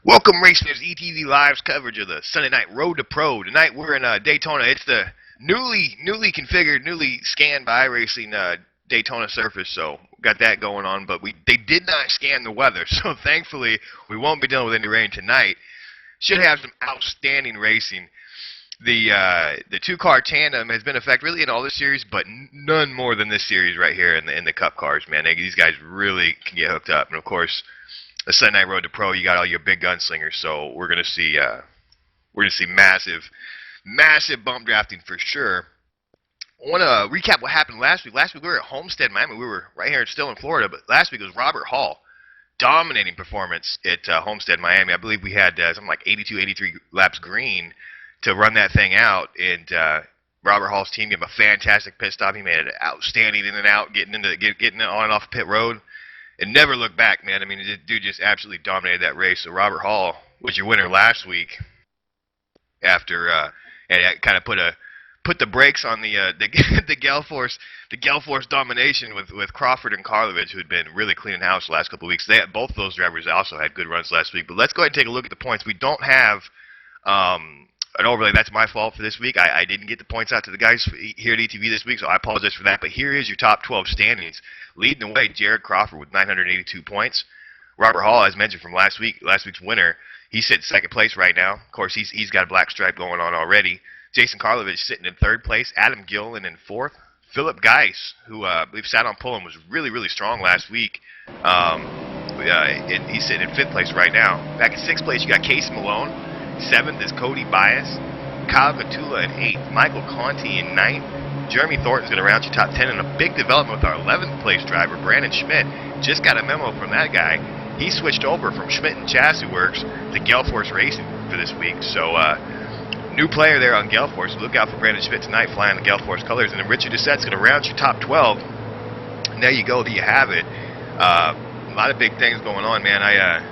Welcome, racers. ETV Live's coverage of the Sunday night Road to Pro. Tonight we're in Daytona. It's the newly configured, newly scanned by iRacing Daytona surface, so got that going on. But they did not scan the weather, so thankfully we won't be dealing with any rain tonight. Should have some outstanding racing. The two-car tandem has been effect really in all this series, but none more than this series right here in the Cup cars. Man, these guys really can get hooked up, and of course, the Sunday Night Road to Pro, you got all your big gunslingers, so we're gonna see massive bump drafting for sure. I want to recap what happened last week. Last week we were at Homestead, Miami. We were right here, still in Florida, but last week it was Robert Hall, dominating performance at Homestead, Miami. I believe we had something like 82, 83 laps green to run that thing out, and Robert Hall's team gave him a fantastic pit stop. He made it outstanding in and out, getting on and off pit road. And never look back, man. I mean, the dude just absolutely dominated that race. So Robert Hall was your winner last week. After and kind of put the brakes on the Gelforce domination with Crawford and Karlovich, who had been really cleaning house the last couple of weeks. Both of those drivers also had good runs last week. But let's go ahead and take a look at the points. We don't have an overlay. That's my fault for this week. I didn't get the points out to the guys here at ETV this week, so I apologize for that. But here is your top 12 standings. Leading the way, Jared Crawford with 982 points. Robert Hall, as mentioned from last week's winner, he's sitting second place right now. Of course, he's got a black stripe going on already. Jason Karlovich sitting in third place. Adam Gillen in fourth. Philip Geis, who I believe sat on pole and was really strong last week. And he's sitting in fifth place right now. Back in sixth place, you got Casey Malone. Seventh is Cody Bias. Kyle Gatula in eighth. Michael Conti in ninth. Jeremy Thornton's going to round your top 10, and a big development with our 11th place driver, Brandon Schmidt. Just got a memo from that guy. He switched over from Schmidt and Chassis Works to Gelforce Racing for this week. So, new player there on Gelforce. Look out for Brandon Schmidt tonight flying the Gelforce colors. And then Richard Doucette's going to round your top 12. And there you go. There you have it. A lot of big things going on, man. I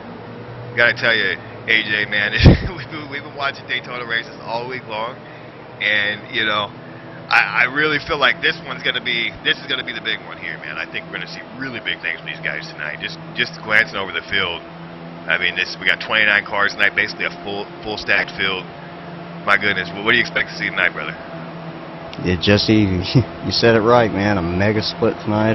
got to tell you, AJ, man, we've been watching Daytona races all week long. And, you know, I really feel like this is gonna be the big one here, man. I think we're gonna see really big things from these guys tonight. Just glancing over the field, I mean, we got 29 cars tonight, basically a full stacked field. My goodness, what do you expect to see tonight, brother? Yeah, Jesse, you said it right, man. A mega split tonight.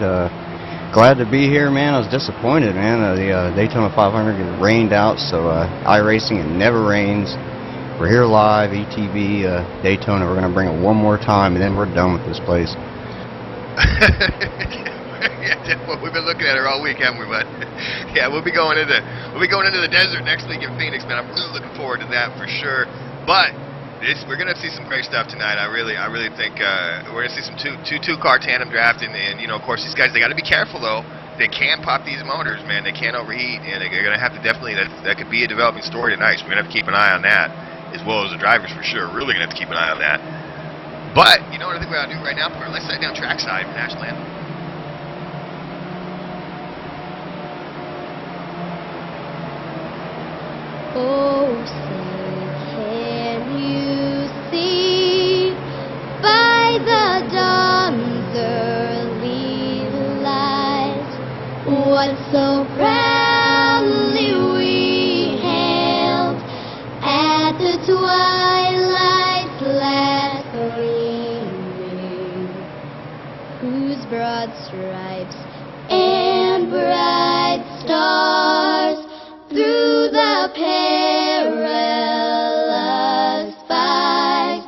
Glad to be here, man. I was disappointed, man. The Daytona 500 rained out, so iRacing, it never rains. We're here live, ETV, Daytona. We're going to bring it one more time, and then we're done with this place. Yeah, well, we've been looking at it all week, haven't we, bud? Yeah, we'll be going into the desert next week in Phoenix, man. I'm really looking forward to that for sure. But we're going to see some great stuff tonight. I really think we're going to see some two-car tandem drafting, and you know, of course, these guys, they got to be careful though. They can pop these motors, man. They can't overheat, and they're going to have to definitely. That could be a developing story tonight. So we're going to have to keep an eye on that, as well as the drivers for sure. Really going to have to keep an eye on that. But, you know what I think we're going to do right now? Put our left side down trackside for National Anthem. Oh, say, can you see by the dawn's early light what so proudly we hailed at the twilight's last gleaming, whose broad stripes and bright stars through the perilous fight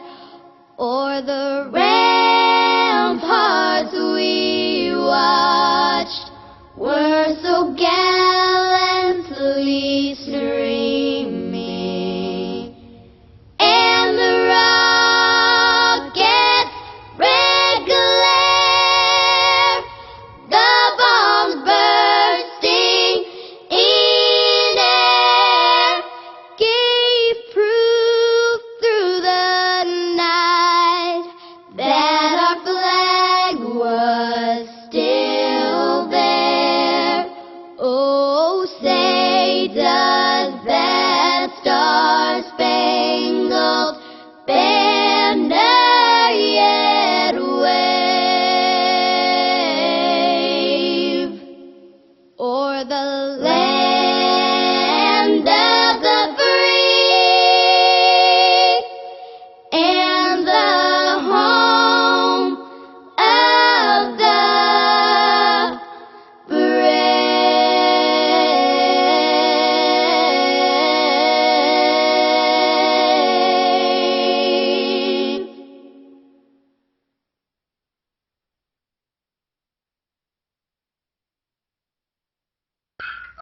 o'er the ramparts we watched were so gallantly streaming, and the rocket's red glare, the bombs bursting in air, gave proof through the night that our flag was still there. Oh, say does that star-spangled banner yet wave o'er the land of the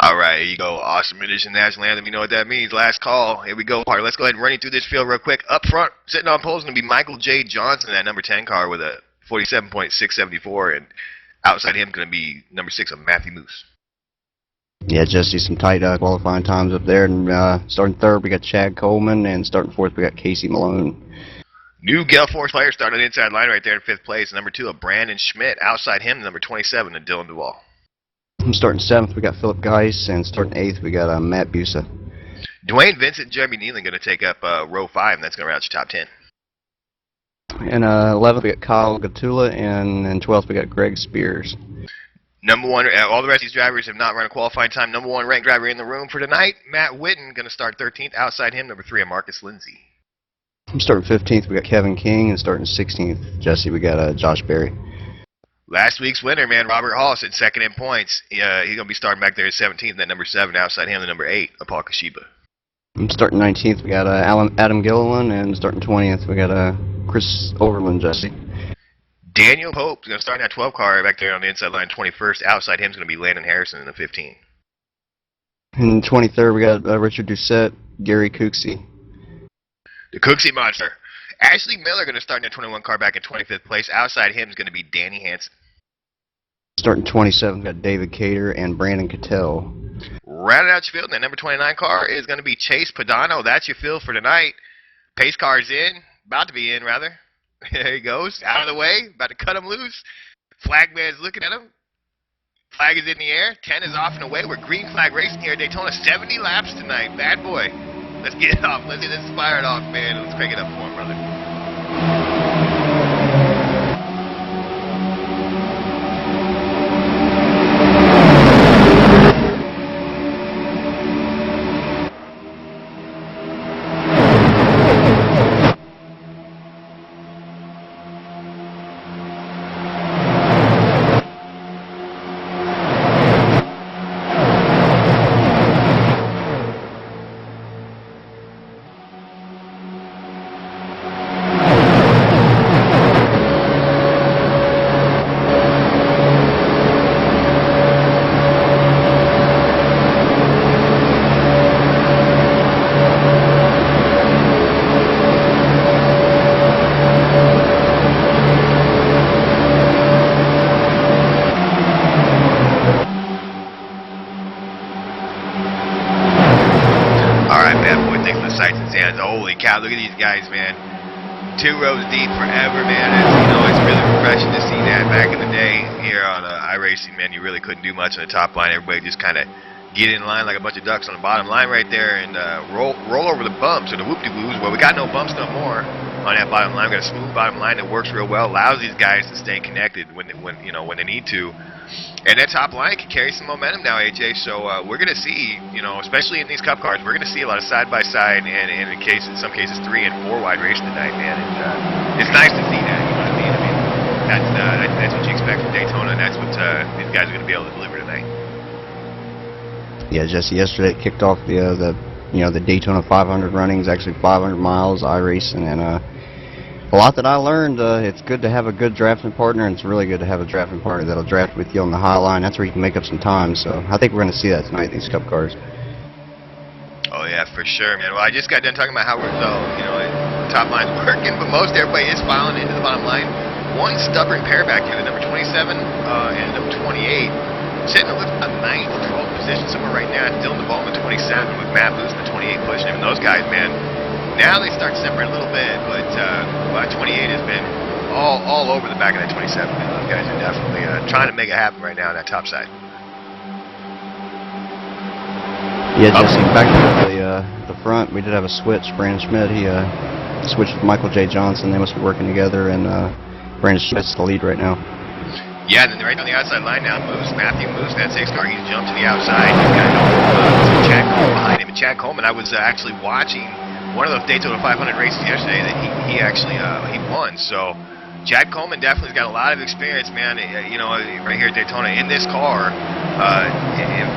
All right, here you go. Awesome Edition National Anthem. You know what that means. Last call. Here we go. All right, let's go ahead and run you through this field real quick. Up front, sitting on pole is going to be Michael J. Johnson, that number 10 car with a 47.674, and outside him going to be number 6 of Matthew Moose. Yeah, Jesse, some tight qualifying times up there. And starting third, we got Chad Coleman, and starting fourth, we got Casey Malone. New Gale Force player started on the inside line right there in 5th place. Number 2 of Brandon Schmidt. Outside him, number 27 of Dylan Duvall. Starting 7th, we got Philip Geis, and starting 8th, we got Matt Busa. Dwayne Vincent and Jeremy Nealon going to take up row 5, and that's going to round your top 10. And 11th, we got Kyle Gatula, and in 12th, we got Greg Spears. Number 1, all the rest of these drivers have not run a qualifying time. Number 1 ranked driver in the room for tonight, Matt Whitten, going to start 13th. Outside him, number 3 of Marcus Lindsay. Starting 15th, we got Kevin King, and starting 16th, Jesse, we got Josh Berry. Last week's winner, man, Robert Hall, sitting second in points. He's going to be starting back there at 17th, that number 7. Outside him, the number 8 of Paul Kashiba. Starting 19th, we got Adam Gilliland, and starting 20th, we got Chris Overland, Jesse. Daniel Pope's going to start in that 12 car back there on the inside line, 21st. Outside him is going to be Landon Harrison in the 15. And 23rd, we got Richard Doucette, Gary Cooksey. The Cooksey Monster. Ashley Miller going to start in that 21 car back in 25th place. Outside him is going to be Danny Hansen. Starting 27th, we got David Cater and Brandon Cattell. Rounding out your field, and that number 29 car is going to be Chase Padano. That's your field for tonight. Pace car's in. About to be in, rather. There he goes. Out of the way. About to cut him loose. Flagman's looking at him. Flag is in the air. 10 is off and away. We're green flag racing here at Daytona. 70 laps tonight. Bad boy. Let's get it off. Let's get this fired off, man. Let's crank it up for him, brother. Holy cow, look at these guys, man. 2 rows deep forever, man. It's really refreshing to see that. Back in the day here on iRacing, man, you really couldn't do much on the top line. Everybody just kind of get in line like a bunch of ducks on the bottom line right there and roll over the bumps or the whoop-de-woos. Well, we got no bumps no more on that bottom line. We got a smooth bottom line that works real well, allows these guys to stay connected when they need to. And that top line can carry some momentum now, AJ. So we're going to see, especially in these Cup cars, we're going to see a lot of side-by-side and in some cases 3 and 4 wide racing tonight, man. And it's nice to see that, you know what I mean? That's what you expect from Daytona, and that's what these guys are going to be able to deliver tonight. Yeah, Jesse, yesterday it kicked off the Daytona 500 runnings, actually 500 miles iRacing, and a lot that I learned. It's good to have a good drafting partner, and it's really good to have a drafting partner that'll draft with you on the high line. That's where you can make up some time. So I think we're going to see that tonight in these Cup cars. Oh yeah, for sure, man. Well, I just got done talking about how the top line's working, but most everybody is filing into the bottom line. One stubborn pair back here, the number 27 and number 28, sitting at a 9th, 12th position somewhere right now. It's Dylan Duvall in the 27 with Matt Moose in the 28 pushing him. And those guys, man. Now they start separating a little bit, but 28 has been all over the back of that 27. And those guys are definitely trying to make it happen right now on that top side. Yeah, Jesse, back to the front, we did have a switch. Brandon Schmidt, he switched with Michael J. Johnson. They must be working together, and Brandon Schmidt's the lead right now. Yeah, and then right on the outside line now, Matthew Moose, that 6 car, he's jumped to the outside. He's got Chad Coleman behind him. And Chad Coleman, I was actually watching one of those Daytona 500 races yesterday that he actually he won. So Chad Coleman definitely's got a lot of experience, man. Right here at Daytona in this car,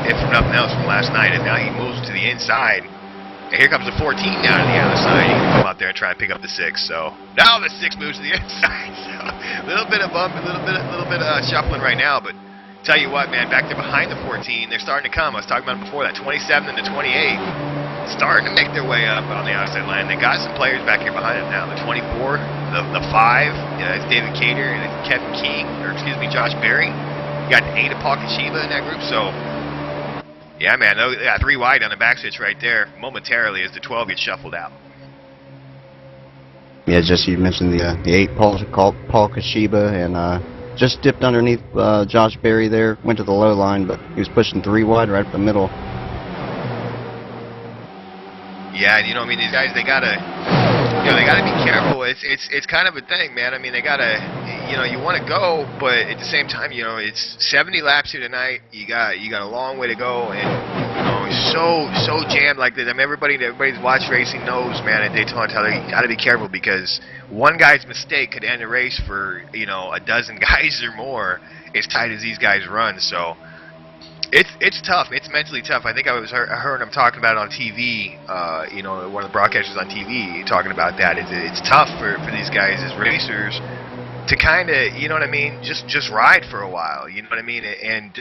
if for nothing else from last night. And now he moves to the inside. And here comes the 14 down to the other side. He can come out there and try and pick up the 6. So now the 6 moves to the inside. So a little bit of bump, a little bit of shuffling right now, but Tell you what, man, back there behind the 14, they're starting to come. I was talking about them before, that 27 and the 28, starting to make their way up on the outside line. They got some players back here behind them now. The 24, the 5, it's David Cater and Kevin King, or excuse me, Josh Berry. You got 8 of Paul Kashiba in that group, so yeah, man, they got 3 wide on the back switch right there momentarily as the 12 gets shuffled out. Yeah, Jesse, you mentioned the 8 Paul Kashiba, and just dipped underneath Josh Berry there, went to the low line, but he was pushing 3 wide right up the middle. Yeah, you know, I mean, these guys, they gotta be careful. It's kind of a thing, man. I mean, they gotta, you want to go, but at the same time, it's 70 laps here tonight. You got a long way to go, and it's so jammed like this. I mean, everybody's watched racing knows, man, at Daytona, how they gotta be careful because one guy's mistake could end a race for a dozen guys or more. As tight as these guys run, so. It's tough. It's mentally tough. I think I heard him talking about it on TV. One of the broadcasters on TV talking about that. It's tough for these guys as racers to kind of, just ride for a while. You know what I mean? And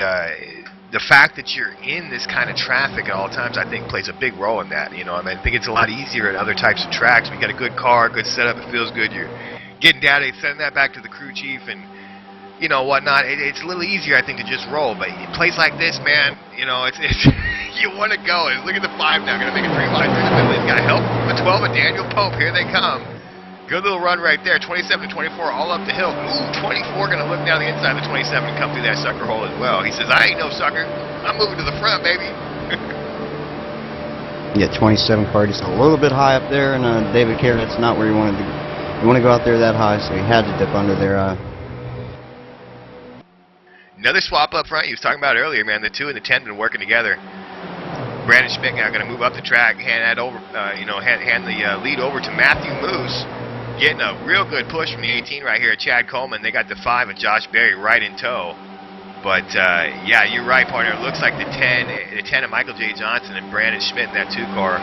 the fact that you're in this kind of traffic at all times, I think, plays a big role in that. I think it's a lot easier at other types of tracks. We got a good car, good setup. It feels good. You're getting data, sending that back to the crew chief, and whatnot. It's a little easier, I think, to just roll. But a place like this, man, it's you want to go. Look at the 5 now. Going to make a 3 wide through the middle. He's got help from the 12 and Daniel Pope. Here they come. Good little run right there. 27 to 24, all up the hill. Ooh, 24 going to look down the inside of the 27 and come through that sucker hole as well. He says, I ain't no sucker. I'm moving to the front, baby. Yeah, 27 car just a little bit high up there, and David Carey, that's not where you wanted to go. You want to go out there that high, so he had to dip under there. Another swap up front. He was talking about earlier, man. The 2 and the 10 been working together. Brandon Schmidt now going to move up the track, hand the lead over to Matthew Moose, getting a real good push from the 18 right here at Chad Coleman. They got the 5 and Josh Berry right in tow. But yeah, you're right, partner. It looks like the 10 of Michael J. Johnson and Brandon Schmidt in that 2 car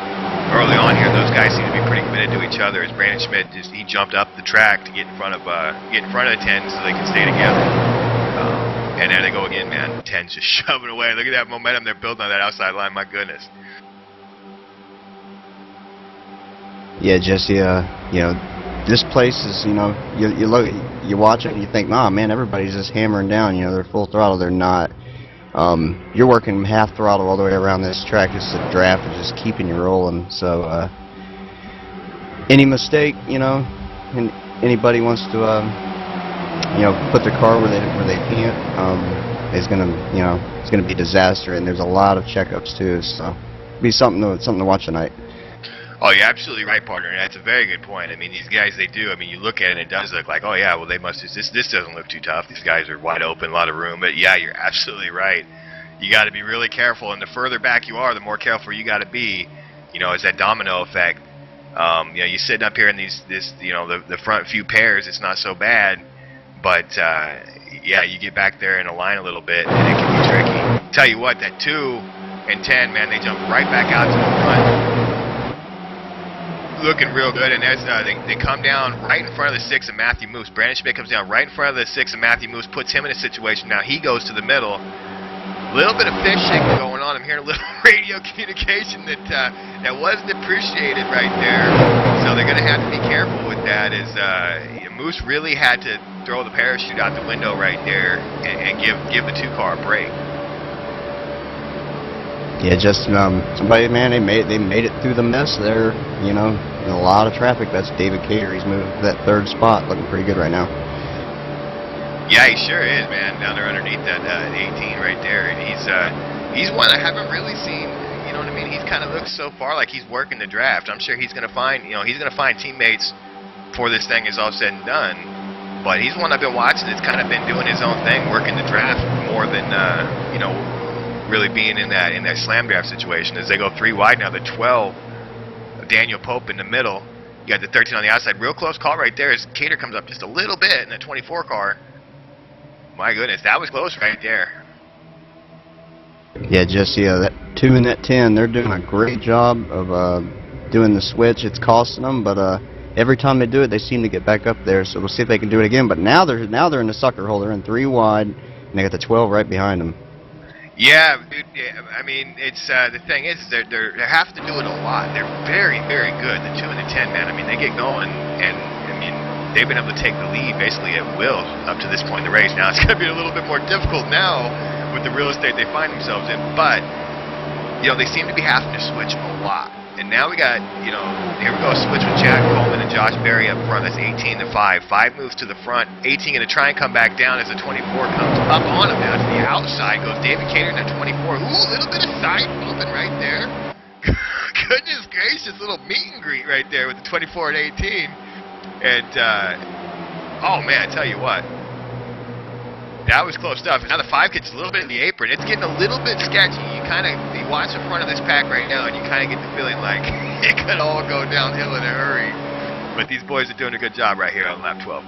early on here. Those guys seem to be pretty committed to each other. As Brandon Schmidt he jumped up the track to get in front of the 10 so they can stay together. And there they go again, man. 10's just shoving away. Look at that momentum they're building on that outside line. My goodness. Yeah, Jesse. This place is, you look, you watch it, and you think, oh man, everybody's just hammering down. They're full throttle. They're not. You're working half throttle all the way around this track. Just the draft is just keeping you rolling. So any mistake, and anybody wants to. Put their car where they can't, is gonna be a disaster, and there's a lot of checkups too. So, be something to watch tonight. Oh, you're absolutely right, partner. And that's a very good point. I mean, these guys, they do. I mean, you look at it, and it does look like, oh yeah, well they must. This doesn't look too tough. These guys are wide open, a lot of room. But yeah, you're absolutely right. You got to be really careful, and the further back you are, the more careful you got to be. It's that domino effect. You're sitting up here in the front few pairs. It's not so bad. But, yeah, you get back there in a line a little bit, and it can be tricky. Tell you what, that 2 and 10, man, they jump right back out to the front. Looking real good, and there's, they come down right in front of the 6 of Matthew Moose. Brandon Schmidt comes down right in front of the 6 of Matthew Moose, puts him in a situation. Now he goes to the middle. A little bit of fish shaking going on. I'm hearing a little radio communication that wasn't appreciated right there. So they're going to have to be careful with that. Moose really had to throw the parachute out the window right there and give the 2 car a break. Yeah, just somebody, man, they made it through the mess there. In a lot of traffic. That's David Cater. He's moved to that 3rd spot, looking pretty good right now. Yeah, he sure is, man. Down there underneath that 18 right there, and he's one I haven't really seen. You know what I mean? He's kind of looks so far like he's working the draft. I'm sure he's going to find teammates before this thing is all said and done. But he's one I've been watching that's kind of been doing his own thing, working the draft more than really being in that slam draft situation. As they go 3 wide now, the 12 of Daniel Pope in the middle. You got the 13 on the outside. Real close call right there as Cater comes up just a little bit in the 24 car. My goodness, that was close right there. Yeah, Jesse, that 2 and that 10, they're doing a great job of doing the switch. It's costing them, but every time they do it, they seem to get back up there. So we'll see if they can do it again. But now they're in the sucker hole. They're in 3 wide, And they got the 12 right behind them. Yeah, dude. Yeah, I mean, it's the thing is they have to do it a lot. They're very, very good. The 2 and the 10, man. I mean, they get going, and I mean, they've been able to take the lead basically at will up to this point in the race. Now it's going to be a little bit more difficult now with the real estate they find themselves in, but you know they seem to be having to switch a lot. And now we got, you know, here we go, a switch with Chad Coleman and Josh Berry up front. That's 18 to 5. 5 moves to the front. 18 going to try and come back down as the 24 comes up on him. Now to the outside goes David Cater in that 24. Ooh, a little bit of side bumping right there. Goodness gracious, little meet and greet right there with the 24 and 18. And, oh man, I tell you what. That was close stuff. Now the 5 gets a little bit in the apron. It's getting a little bit sketchy. You watch the front of this pack right now, and you kind of get the feeling like it could all go downhill in a hurry. But these boys are doing a good job right here on lap 12.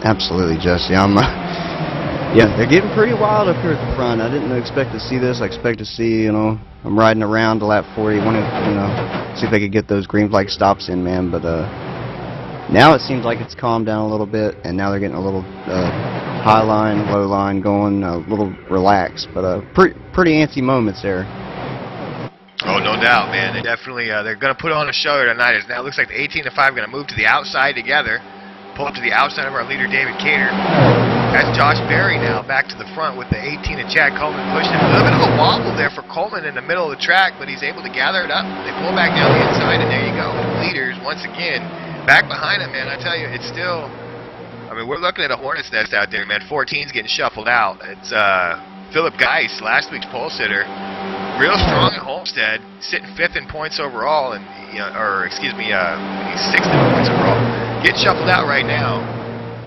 Absolutely, Jesse. Yeah, they're getting pretty wild up here at the front. I didn't expect to see this. I expect to see, you know, I'm riding around to lap 40. Want to, you know, see if they could get those green flag stops in, man. But now it seems like it's calmed down a little bit, and now they're getting a little high line, low line going, a little relaxed. But pretty antsy moments there. Oh, no doubt, man. They definitely they're going to put on a show tonight. It now looks like the 18 to 5 going to move to the outside together, pull up to the outside of our leader, David Cater. That's Josh Berry now back to the front with the 18 of Chad Coleman pushing him. A little bit of a wobble there for Coleman in the middle of the track, but he's able to gather it up. They pull back down the inside, and there you go. Leaders, once again, back behind him, man. I tell you, it's still, I mean, we're looking at a hornet's nest out there, man. 14's getting shuffled out. It's Philip Geis, last week's pole sitter, real strong at Homestead, sitting 5th in points overall, and he's 6th in points overall. Getting shuffled out right now.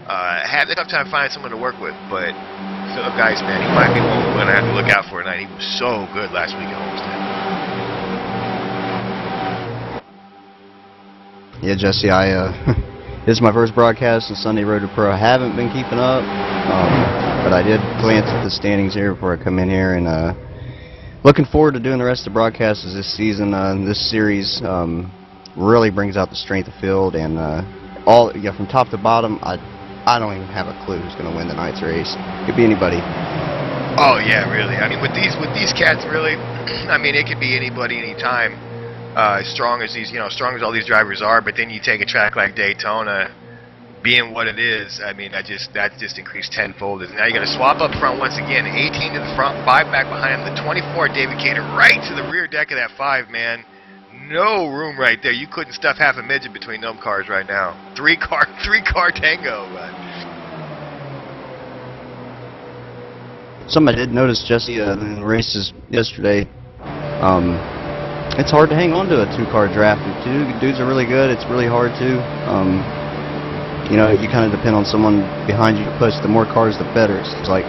Had a tough time finding someone to work with, but Philip Geis, man, he might be one we're going to have to look out for tonight. He was so good last week at Homestead. Yeah, Jesse, this is my first broadcast on Sunday Road to Pro. I haven't been keeping up, but I did glance at the standings here before I come in here, and looking forward to doing the rest of the broadcasts this season. This series really brings out the strength of field, and from top to bottom, I don't even have a clue who's going to win tonight's race. Could be anybody. Oh yeah, really. I mean, with these cats, really, I mean, it could be anybody, anytime. As strong as strong as all these drivers are, but then you take a track like Daytona, being what it is, I mean, that just increased tenfold. Now you're going to swap up front once again. 18 to the front, 5 back behind him. The 24, David Cater, right to the rear deck of that 5, man. No room right there. You couldn't stuff half a midget between them cars right now. Three car tango. But something I did notice, Jesse, in the races yesterday. It's hard to hang on to a 2-car draft. If dudes are really good, it's really hard to. You know, you kind of depend on someone behind you to push. The more cars, the better. It's like.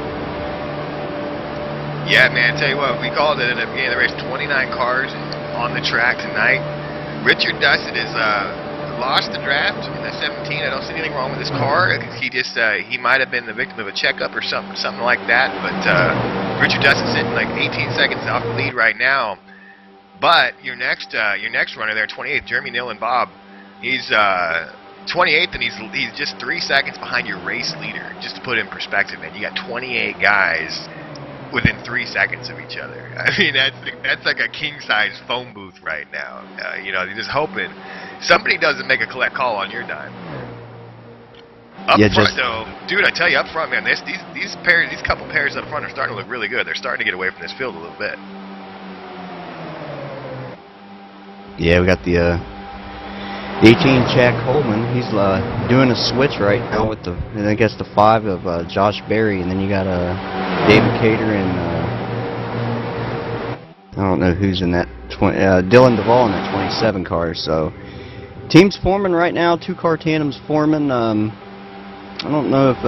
Yeah, man. Tell you what, we called it at the beginning of the race. 29 cars on the track tonight. Richard Dussett has lost the draft in the 17. I don't see anything wrong with his car. He might have been the victim of a checkup or something like that. But Richard Dussett's sitting like 18 seconds off the lead right now. But your next runner there, 28th, Jeremy Neal and Bob, he's 28th, and he's just 3 seconds behind your race leader. Just to put it in perspective, man, you got 28 guys within 3 seconds of each other. I mean, that's like a king-size phone booth right now. You're just hoping somebody doesn't make a collect call on your dime. Up front, though, dude, I tell you, up front, man, these couple pairs up front are starting to look really good. They're starting to get away from this field a little bit. Yeah, we got the 18 Chad Coleman. He's doing a switch right now with the 5 of Josh Berry, and then you got David Cater and I don't know who's in that Dylan Duvall in that 27 car. So team's forming right now. 2-car tandems forming. I don't know if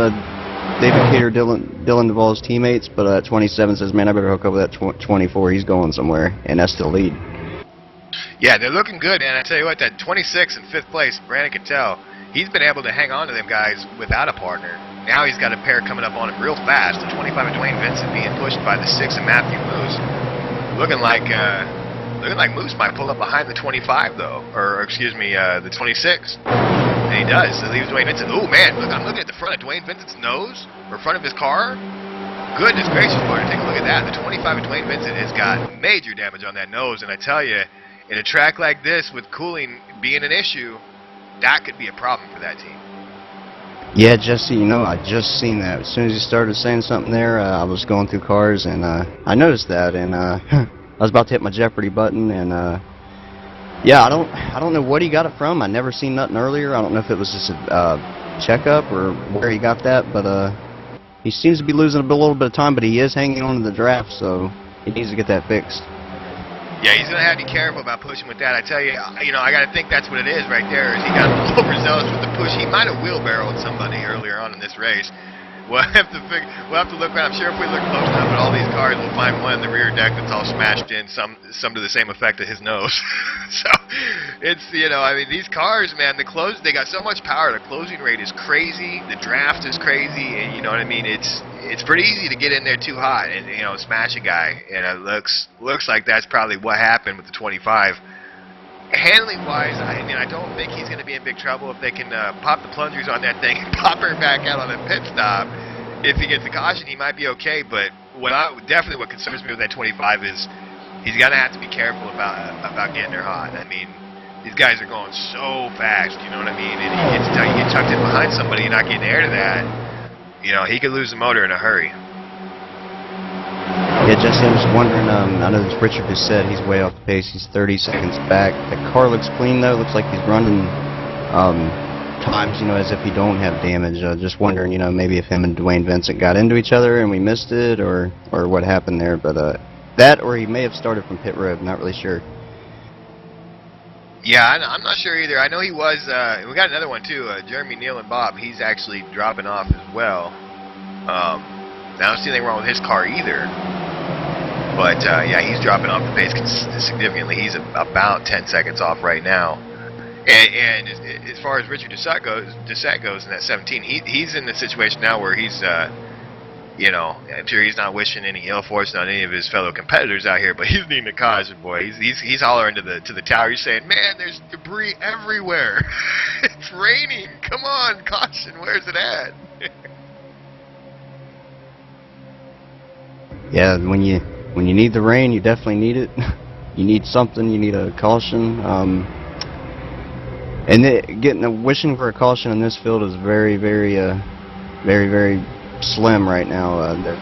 David Cater, Dylan Duvall's teammates, but 27 says, man, I better hook up with that 24. He's going somewhere, and that's the lead. Yeah, they're looking good, man. I tell you what, that 26 in 5th place, Brandon Cattell, he's been able to hang on to them guys without a partner. Now he's got a pair coming up on him real fast. The 25 of Dwayne Vincent being pushed by the 6 of Matthew Moose. Looking like Moose might pull up behind the 25 though, or excuse me, the 26. And he does. So leaves Dwayne Vincent. Oh, man, look, I'm looking at the front of Dwayne Vincent's nose, or front of his car. Goodness gracious, partner, take a look at that. The 25 of Dwayne Vincent has got major damage on that nose, and I tell you, in a track like this, with cooling being an issue, that could be a problem for that team. Yeah, Jesse, you know, I just seen that. As soon as you started saying something there, I was going through cars, and I noticed that, and I was about to hit my Jeopardy button, and yeah, I don't know what he got it from. I never seen nothing earlier. I don't know if it was just a checkup or where he got that, but he seems to be losing a little bit of time, but he is hanging on to the draft, so he needs to get that fixed. Yeah, he's going to have to be careful about pushing with that. I tell you, I got to think that's what it is right there. Is he got a little overzealous with the push. He might have wheelbarrowed somebody earlier on in this race. We'll have to look around. I'm sure if we look close enough at all these cars, we'll find one in the rear deck that's all smashed in, some to the same effect as his nose. So it's, I mean, these cars, man, they got so much power. The closing rate is crazy. The draft is crazy, and you know what I mean. It's pretty easy to get in there too hot and smash a guy. And it looks like that's probably what happened with the 25. Handling-wise, I don't think he's going to be in big trouble if they can pop the plungers on that thing and pop her back out on a pit stop. If he gets a caution, he might be okay. But what concerns me with that 25 is he's going to have to be careful about getting her hot. I mean, these guys are going so fast, you know what I mean? And you get tucked in behind somebody and not getting air to that, he could lose the motor in a hurry. Yeah, Jesse, I'm just wondering, I know this Richard just said he's way off the pace, he's 30 seconds back. The car looks clean though, looks like he's running times, as if he don't have damage. Just wondering, maybe if him and Dwayne Vincent got into each other and we missed it, or what happened there, but that, or he may have started from pit road, not really sure. Yeah, I'm not sure either. I know he was, we got another one too, Jeremy, Neal, and Bob. He's actually dropping off as well. I don't see anything wrong with his car either. But, yeah, he's dropping off the pace significantly. He's about 10 seconds off right now. And as far as Richard Doucette goes in that 17, he's in the situation now where he's, I'm sure he's not wishing any ill fortune on any of his fellow competitors out here, but he's needing a caution, boy. He's hollering to the tower. He's saying, man, there's debris everywhere. It's raining. Come on, caution. Where's it at? Yeah, when you need the rain, you definitely need it. You need something. You need a caution. And wishing for a caution in this field is very, very, very slim right now. They're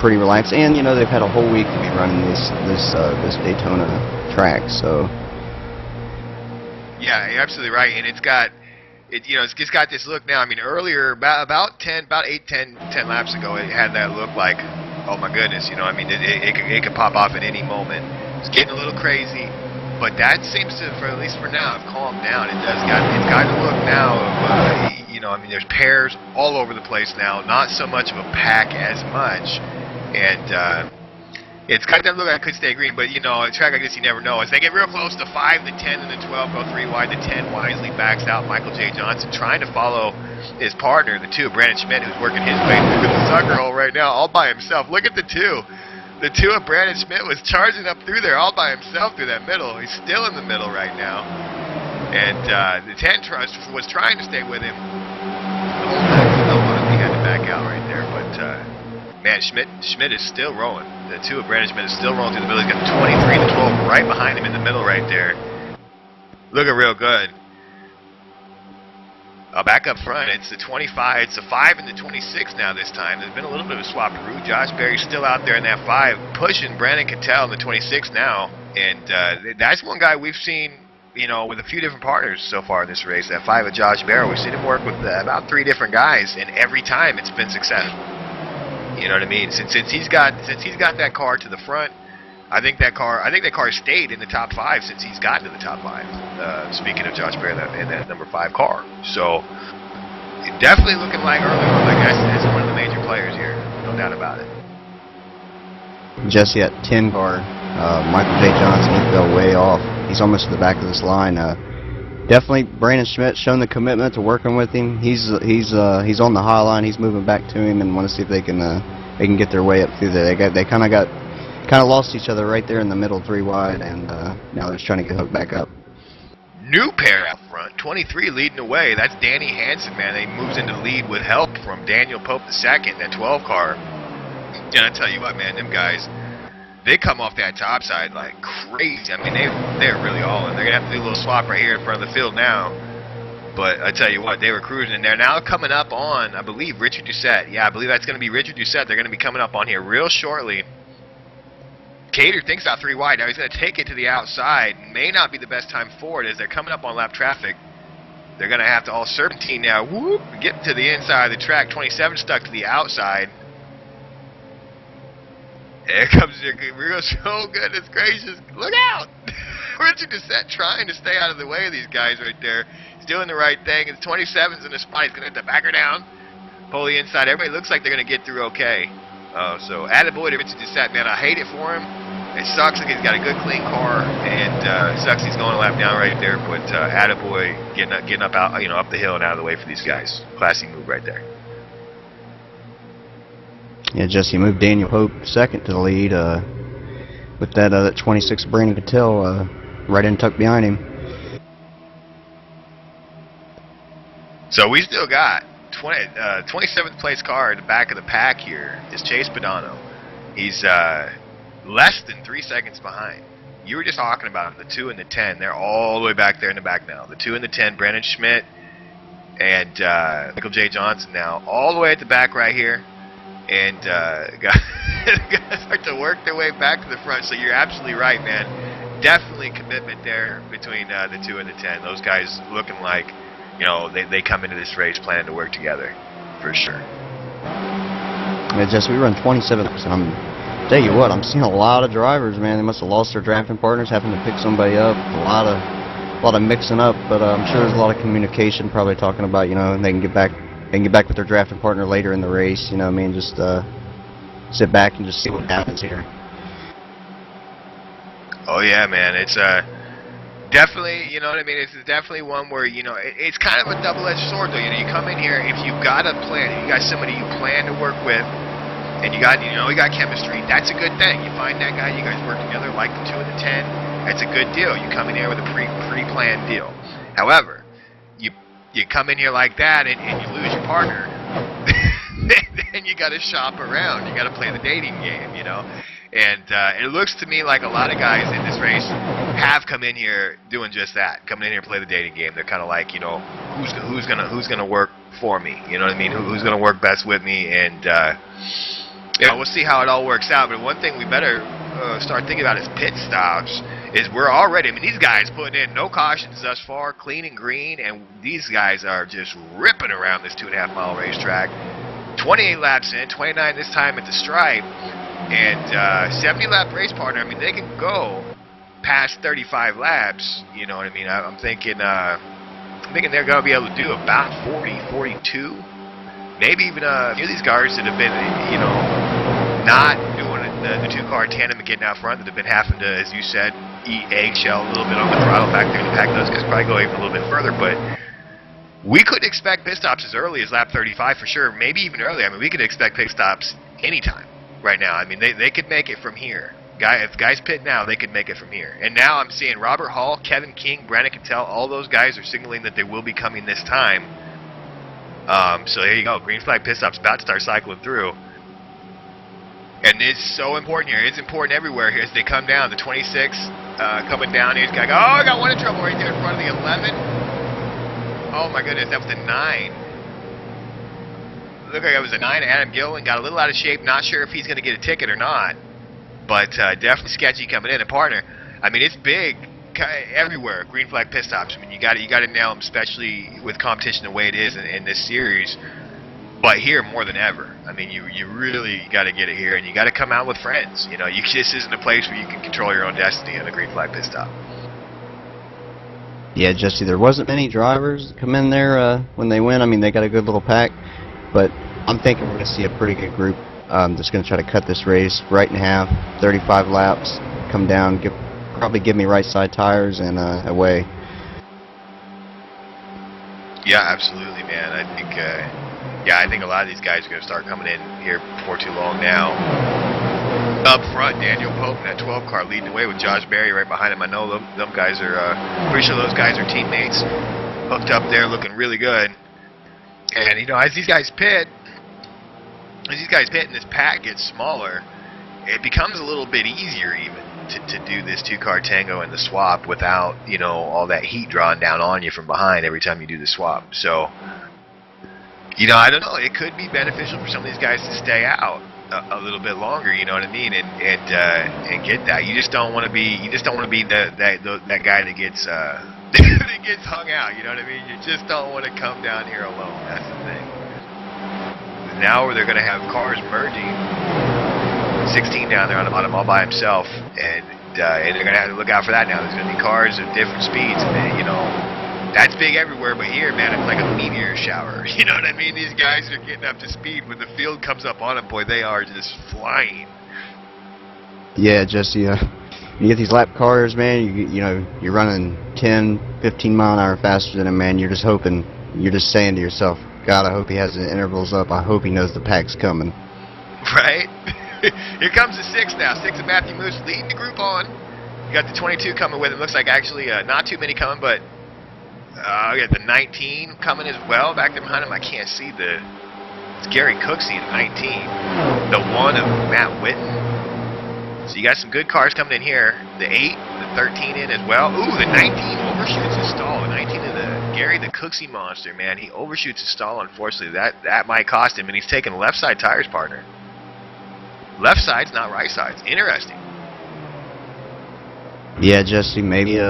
pretty relaxed, and they've had a whole week to be running this Daytona track. So yeah, you're absolutely right, and it's got this look now. I mean, earlier about 8, 10 laps ago, it had that look like, oh my goodness, it could pop off at any moment. It's getting a little crazy, but that seems to, at least for now, have calmed down. It's got the look now of, there's pairs all over the place now, not so much of a pack as much, and it's got that look like it could stay green, but a track like this, you never know. As they get real close, the 5, the 10, and the 12 go 3 wide, the 10 wisely backs out. Michael J. Johnson trying to follow his partner, the 2, Brandon Schmidt, who's working his way through the sucker hole right now, all by himself. Look at the 2. The 2 of Brandon Schmidt was charging up through there all by himself through that middle. He's still in the middle right now. And the 10 was trying to stay with him. He had to back out right there. But, man, Schmidt is still rolling. The 2 of Brandon Schmidt is still rolling through the middle. He's got the 23 and the 12 right behind him in the middle right there. Looking real good. Back up front, it's the 25, it's the 5 and the 26 now this time. There's been a little bit of a swap-a-roo. Josh Berry's still out there in that 5, pushing Brandon Cattell in the 26 now. And that's one guy we've seen, with a few different partners so far in this race. That 5 of Josh Berry, we've seen him work with about 3 different guys, and every time it's been successful. You know what I mean? Since he's got that car to the front, I think that car stayed in the top 5 since he's gotten to the top 5. Speaking of Josh Berry in that number 5 car, so definitely looking like early on, like that's one of the major players here, no doubt about it. Jesse at 10 car, Michael J. Johnson, he fell way off. He's almost to the back of this line. Definitely, Brandon Schmidt shown the commitment to working with him. He's on the high line. He's moving back to him, and want to see if they can get their way up through there. They kind of lost each other right there in the middle, 3 wide, and now they're just trying to get hooked back up. new pair out front. 23 leading the way. That's Danny Hansen, man. He moves into the lead with help from Daniel Pope II, that 12 car. And I tell you what, man, them guys, they come off that top side like crazy. I mean, they're really all in. They're going to have to do a little swap right here in front of the field now. But I tell you what, they were cruising in there. Now coming up on, I believe, Richard Doucette. Yeah, I believe that's going to be Richard Doucette. They're going to be coming up on here real shortly. Cater thinks out 3 wide. Now he's going to take it to the outside. May not be the best time forward as they're coming up on lap traffic. They're going to have to all serpentine now. Whoop, get to the inside of the track. 27 stuck to the outside. There comes your real show. Goodness gracious. Look out. Richard Doucette trying to stay out of the way of these guys right there. He's doing the right thing. It's 27's in the spot. He's going to have to back her down. Pull the inside. Everybody looks like they're going to get through okay. So attaboy to Richard Doucette, man. I hate it for him. It sucks like he's got a good clean car, and it sucks he's going a lap down right there. But attaboy getting up out, up the hill and out of the way for these guys. Classy move right there. Yeah, Jesse moved Daniel Pope second to the lead with that 26 Brandon Cattell right in tucked behind him. So we still got 27th place car in the back of the pack here is Chase Padano. He's less than 3 seconds behind. You were just talking about the 2 and the 10. They're all the way back there in the back now. The 2 and the 10, Brandon Schmidt and Michael J. Johnson now, all the way at the back right here. And guys start to work their way back to the front. So you're absolutely right, man. Definitely commitment there between the 2 and the 10. Those guys looking like, they come into this race planning to work together, for sure. Yeah, Jesse, we run 27th, and tell you what, I'm seeing a lot of drivers, man. They must have lost their drafting partners, having to pick somebody up. A lot of mixing up, but I'm sure there's a lot of communication, probably talking about, they can get back with their drafting partner later in the race. Just sit back and just see what happens here. Oh yeah, man, it's definitely, it's definitely one where it's kind of a double-edged sword though. You come in here, if you've got a plan, you got somebody you plan to work with, and you got chemistry, that's a good thing. You find that guy, you guys work together like the 2 and the 10, that's a good deal. You come in here with a pre-planned deal. However, you come in here like that and you lose your partner, then you got to shop around. You got to play the dating game, And it looks to me like a lot of guys in this race have come in here doing just that, coming in here to play the dating game. They're kind of like, who's gonna work for me? You know what I mean? Who's gonna work best with me? And we'll see how it all works out. But one thing we better start thinking about is pit stops. We're already, these guys putting in no cautions thus far, clean and green, and these guys are just ripping around this 2.5 mile racetrack. 28 laps in, 29 this time at the stripe, and 70 lap race partner. They can go past 35 laps. You know what I mean? I'm thinking they're gonna be able to do about 40, 42, maybe even a few of these guys that have been, not doing the 2-car tandem and getting out front, that have been having to, as you said, eat eggshell a little bit on the throttle back there in the pack. Those guys probably go even a little bit further, but we could expect pit stops as early as lap 35 for sure, maybe even earlier. We could expect pit stops anytime right now. They could make it from here. If guys pit now, they could make it from here. And now I'm seeing Robert Hall, Kevin King, Brandon Cattell, all those guys are signaling that they will be coming this time. So there you go. Green flag pit stops about to start cycling through. And it's so important here. It's important everywhere here as they come down. The 26 coming down here. I got one in trouble right there in front of the 11. Oh my goodness, that was a 9. Looked like it was a 9. Adam Gillen got a little out of shape. Not sure if he's going to get a ticket or not. But definitely sketchy coming in. And partner, it's big everywhere. Green flag pit stops. You got to nail them, especially with competition the way it is in this series. But here more than ever. You really got to get it here, and you got to come out with friends. This isn't a place where you can control your own destiny in a green flag pit stop. Yeah, Jesse, there wasn't many drivers come in there when they win. They got a good little pack, but I'm thinking we're going to see a pretty good group that's going to try to cut this race right in half, 35 laps, come down, probably give me right side tires, and away. Yeah, absolutely, man. I think a lot of these guys are going to start coming in here before too long now. Up front, Daniel Pope in that 12 car leading the way with Josh Berry right behind him. I know them guys are, pretty sure those guys are teammates. Hooked up there, looking really good. And, you know, as these guys pit and this pack gets smaller, it becomes a little bit easier even to do this two-car tango and the swap without, you know, all that heat drawing down on you from behind every time you do the swap. So, you know, I don't know. It could be beneficial for some of these guys to stay out a little bit longer. You know what I mean? And get that. You just don't want to be. You just don't want to be that guy that gets that gets hung out. You know what I mean? You just don't want to come down here alone. That's the thing. Now they're going to have cars merging. 16 down there on him all by himself, and they're going to have to look out for that now. There's going to be cars at different speeds, and you know, that's big everywhere, but here, man, it's like a meteor shower. You know what I mean? These guys are getting up to speed. When the field comes up on them, boy, they are just flying. Yeah, Jesse, you get these lap cars, man, you know, you're running 10, 15 mile an hour faster than them, man. You're just hoping, you're just saying to yourself, God, I hope he has the intervals up. I hope he knows the pack's coming. Right? Here comes the 6 now. 6 of Matthew Moose leading the group on. You got the 22 coming with him. Looks like actually not too many coming, but we got the 19 coming as well. Back there behind him, I can't see the... It's Gary Cooksey at 19. The 1 of Matt Witten. So you got some good cars coming in here. The 8, the 13 in as well. Ooh, the 19 overshoots his stall. The 19 of the Gary the Cooksey monster, man. He overshoots his stall, unfortunately. That might cost him, and he's taking left side tires, partner. Left sides, not right sides. Interesting. Yeah, Jesse, maybe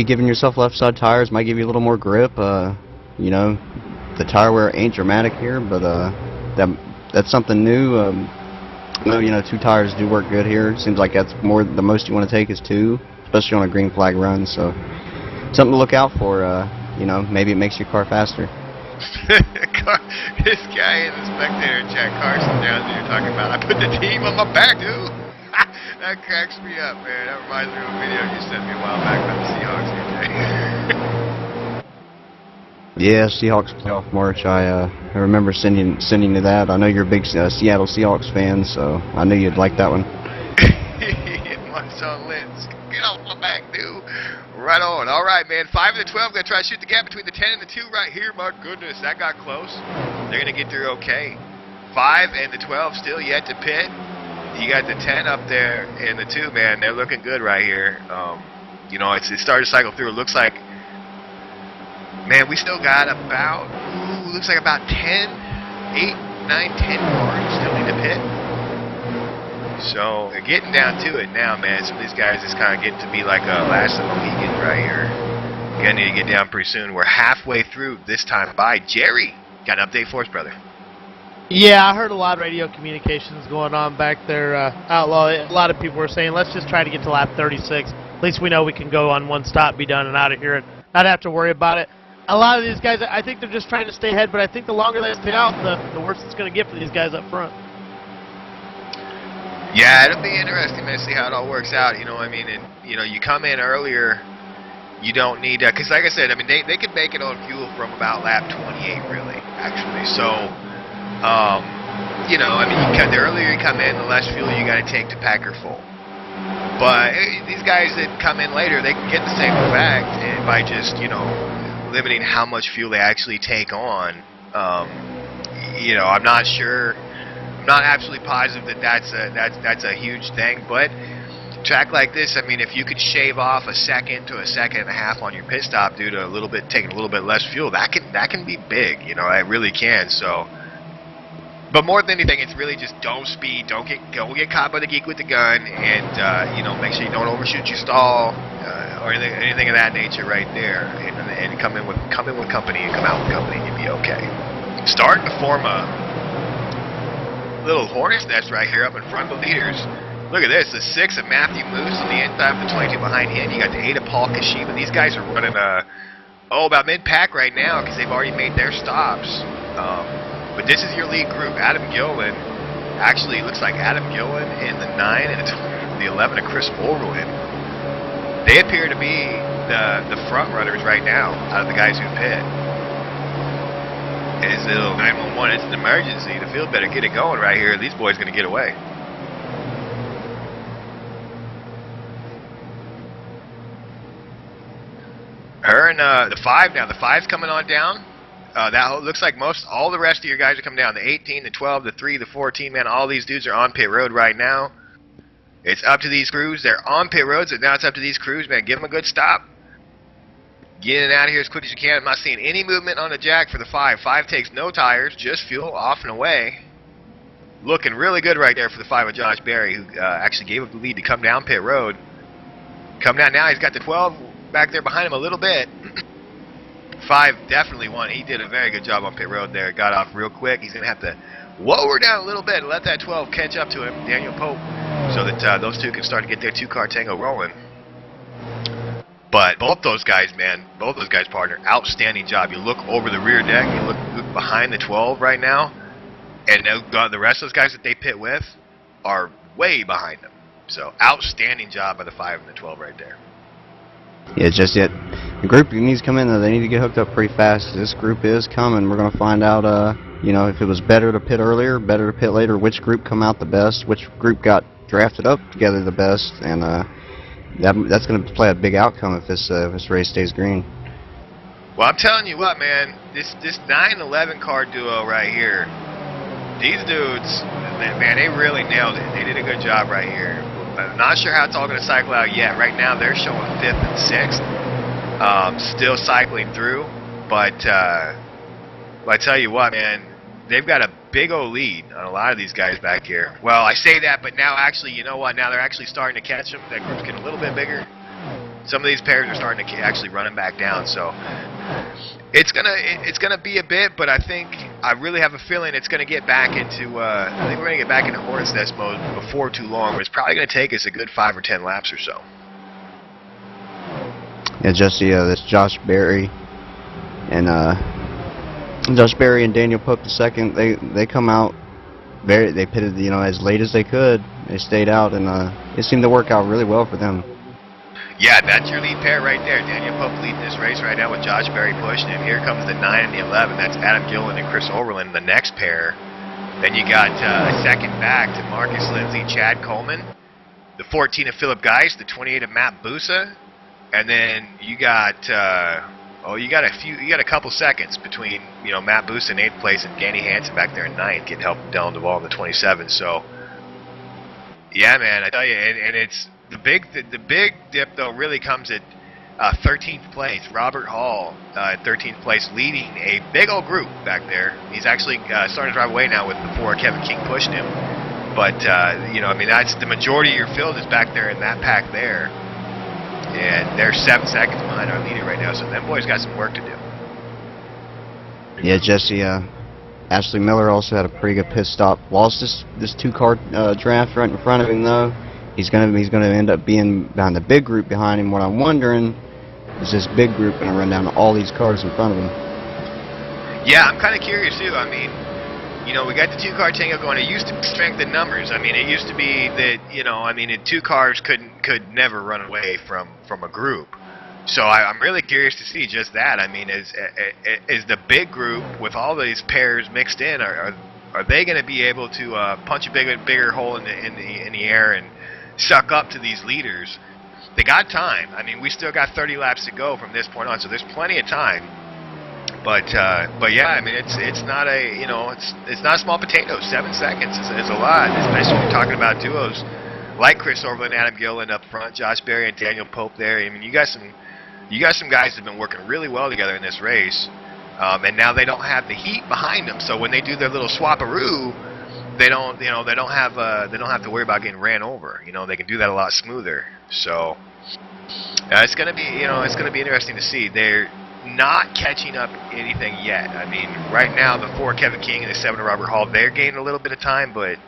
giving yourself left side tires might give you a little more grip. You know, the tire wear ain't dramatic here, but that's something new. You know, 2 tires do work good here. Seems like that's the most you want to take is 2, especially on a green flag run. So something to look out for. You know, maybe it makes your car faster. This guy in the spectator chat, Carson down there talking about, I put the team on my back, dude. That cracks me up, man. That reminds me of a video you sent me a while back about the Seahawks game. Yeah, Seahawks playoff march. I remember sending to that. I know you're a big Seattle Seahawks fan, so I knew you'd like that one. My son Lynch, get off my back, dude. Right on. All right, man. 5 and the 12 going to try to shoot the gap between the 10 and the 2 right here. My goodness, that got close. They're going to get through okay. 5 and the 12 still yet to pit. You got the 10 up there and the 2, man. They're looking good right here. You know, it started to cycle through. It looks like, man, we still got about, looks like about 10, 8, 9, 10 cars still need to pit. So, they're getting down to it now, man. Some of these guys is kind of getting to be like a last of the Mohicans right here. You're going to need to get down pretty soon. We're halfway through this time by. Jerry, got an update for us, brother? Yeah, I heard a lot of radio communications going on back there, Outlaw. A lot of people were saying, let's just try to get to lap 36. At least we know we can go on one stop, be done, and out of here, and not have to worry about it. A lot of these guys, I think they're just trying to stay ahead, but I think the longer they stay out, the worse it's going to get for these guys up front. Yeah, it'll be interesting, man, to see how it all works out, you know what I mean? And, you know, you come in earlier, you don't need, because like I said, I mean, they could make it on fuel from about lap 28, really, actually. So, you know, I mean, the earlier you come in, the less fuel you got to take to pack her full. But these guys that come in later, they can get the same effect by just, you know, limiting how much fuel they actually take on. You know, I'm not sure. I'm not absolutely positive that that's a huge thing, but track like this, I mean, if you could shave off a second to a second and a half on your pit stop due to taking a little bit less fuel, that can be big, you know, it really can. So, but more than anything, it's really just don't speed, don't get caught by the geek with the gun, and you know, make sure you don't overshoot your stall or anything of that nature right there, and come in with company and come out with company, and you'll be okay. Starting to form a little hornet's nest right here up in front of the leaders. Look at this, the 6 of Matthew Moose on the inside of the 22 behind him. You got the 8 of Paul Kashima. These guys are running about mid-pack right now because they've already made their stops. But this is your lead group. Adam Gillen, actually it looks like Adam Gillen and the 9 and the 11 of Chris Orwin. They appear to be the front runners right now out of the guys who pit. It's a little 911, it's an emergency. The field better get it going right here. These boys going to get away. Her and the 5 now. The 5's coming on down. That looks like all the rest of your guys are coming down. The 18, the 12, the 3, the 14, man, all these dudes are on pit road right now. It's up to these crews. They're on pit roads, and now it's up to these crews, man. Give them a good stop. Get in and out of here as quick as you can. I'm not seeing any movement on the jack for the 5. 5 takes no tires, just fuel, off and away. Looking really good right there for the 5 of Josh Berry, who actually gave up the lead to come down pit road. Come down now. He's got the 12 back there behind him a little bit. 5 definitely won. He did a very good job on pit road there. Got off real quick. He's going to have to lower down a little bit and let that 12 catch up to him, Daniel Pope, so that those two can start to get their two-car tango rolling. But both those guys, man, both those guys, partner, outstanding job. You look over the rear deck, you look behind the 12 right now, and the rest of those guys that they pit with are way behind them. So outstanding job by the 5 and the 12 right there. Yeah, just yet. The group needs to come in, though. They need to get hooked up pretty fast. This group is coming. We're going to find out, you know, if it was better to pit earlier, better to pit later, which group come out the best, which group got drafted up together the best, and that's going to play a big outcome if this race stays green. Well, I'm telling you what, man, this 9-11 car duo right here, these dudes, man, they really nailed it. They did a good job right here. I'm not sure how it's all going to cycle out yet. Right now, they're showing 5th and 6th, still cycling through. But I tell you what, man, they've got a big old lead on a lot of these guys back here. Well, I say that, but now actually, you know what? Now they're actually starting to catch them. That group's getting a little bit bigger. Some of these pairs are starting to actually run them back down. So it's gonna be a bit, but I really have a feeling it's gonna get back into. I think we're gonna get back into hornet's nest mode before too long. But it's probably gonna take us a good 5 or 10 laps or so. Yeah, Jesse, this Josh Berry and Josh Berry and Daniel Pope II, they come out they pitted, you know, as late as they could. They stayed out, and it seemed to work out really well for them. Yeah, that's your lead pair right there. Daniel Pope leading this race right now with Josh Berry pushing him. Here comes the 9 and the 11. That's Adam Gillen and Chris Overland, the next pair. Then you got a second back to Marcus Lindsay, Chad Coleman. The 14 of Philip Geist, the 28 of Matt Busa. And then you got you got a couple seconds between, you know, Matt Busa in 8th place and Danny Hansen back there in 9th, getting help from Dylan Duvall in the 27. So yeah, man, I tell you, and it's the big dip though really comes at 13th place. Robert Hall at 13th place, leading a big old group back there. He's actually starting to drive away now with the 4 Kevin King pushing him. But you know, I mean, that's the majority of your field is back there in that pack there. And they're 7 seconds behind our leader right now, so them boys got some work to do. Yeah, Jesse, Ashley Miller also had a pretty good pit stop. Lost this 2-car draft right in front of him, though. He's gonna end up being behind the big group behind him. What I'm wondering is this big group gonna run down all these cars in front of him? Yeah, I'm kind of curious too. I mean, you know, we got the 2-car tango going. It used to be strength in numbers. I mean, it used to be that, you know, I mean, 2 cars could never run away from a group. So I'm really curious to see just that. I mean, is the big group with all these pairs mixed in, are they going to be able to punch a bigger hole in the air and suck up to these leaders? They got time. I mean, we still got 30 laps to go from this point on, so there's plenty of time. But yeah, I mean, it's not a, you know, it's not a small potato. 7 seconds is a lot, especially when you're talking about duos like Chris Overland, Adam Gillen up front, Josh Berry and Daniel Pope there. I mean, you got some guys that have been working really well together in this race, and now they don't have the heat behind them. So when they do their little swaparoo, they don't have to worry about getting ran over. You know, they can do that a lot smoother. So it's gonna be interesting to see. They're not catching up anything yet. I mean, right now the 4 Kevin King and the 7 Robert Hall, they're gaining a little bit of time, but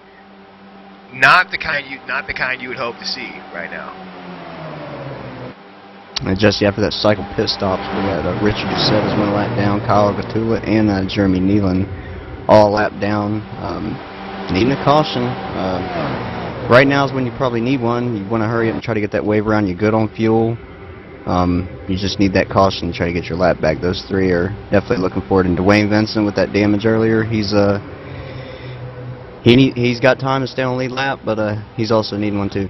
not the kind you would hope to see right now. And Jesse, after that cycle pit stops, we had Richard Doucette is 1 lap down, Kyle Gatula and Jeremy Nealon all lap down. Needing a caution. Right now is when you probably need one. You want to hurry up and try to get that wave around. You're good on fuel. You just need that caution to try to get your lap back. Those 3 are definitely looking forward. And Dwayne Vincent with that damage earlier, he's got time to stay on lead lap, but he's also needing one too.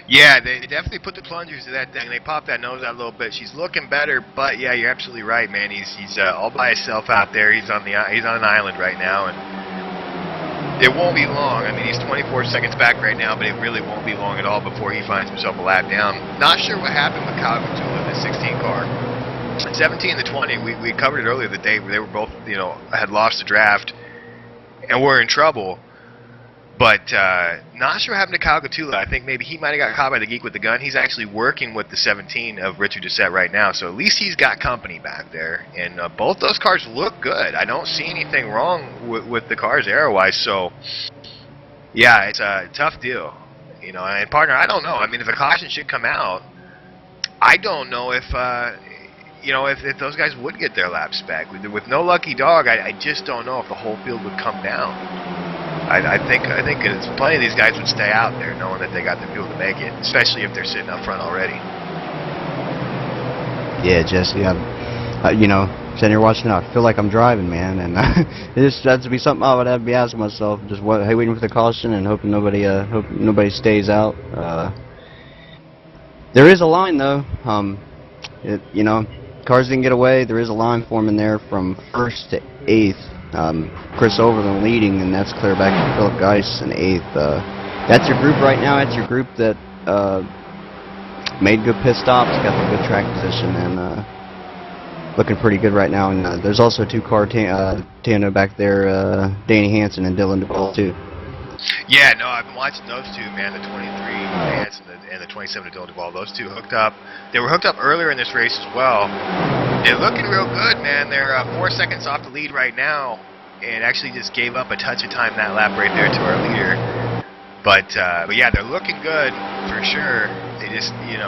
Yeah, they definitely put the plungers to that thing. They popped that nose out a little bit. She's looking better, but yeah, you're absolutely right, man. He's all by himself out there. He's on an island right now, and it won't be long. I mean, he's 24 seconds back right now, but it really won't be long at all before he finds himself a lap down. Not sure what happened with Kyle Gatula in the 16 car. 17 and the 20, we covered it earlier the day. They were both, had lost the draft and were in trouble. But not sure what happened to Kyle Gatula. I think maybe he might have got caught by the geek with the gun. He's actually working with the 17 of Richard Doucette right now, so at least he's got company back there. And both those cars look good. I don't see anything wrong with the cars aero-wise. So, yeah, it's a tough deal. And partner, I don't know. I mean, if a caution should come out, I don't know if if those guys would get their laps back. With no lucky dog, I just don't know if the whole field would come down. I think plenty of these guys would stay out there knowing that they got the fuel to make it, especially if they're sitting up front already. Yeah, Jesse, sitting here watching it, I feel like I'm driving, man, and that'd be something I would have to be asking myself. Just waiting for the caution and hoping nobody stays out. There is a line though. Cars didn't get away. There is a line forming there from 1st to 8th. Chris Overland leading, and that's clear back to Philip Geis in 8th. That's your group right now. That's your group that made good pit stops, got the good track position, and looking pretty good right now. And there's also 2-car tandem back there, Danny Hansen and Dylan DePaul too. Yeah, no, I've been watching those two, man. The 23 Hansen and the 27 Dylan DePaul. Those two hooked up. They were hooked up earlier in this race as well. They're looking real good, man. They're 4 seconds off the lead right now, and actually just gave up a touch of time that lap right there to our leader. But yeah, they're looking good for sure. They just, and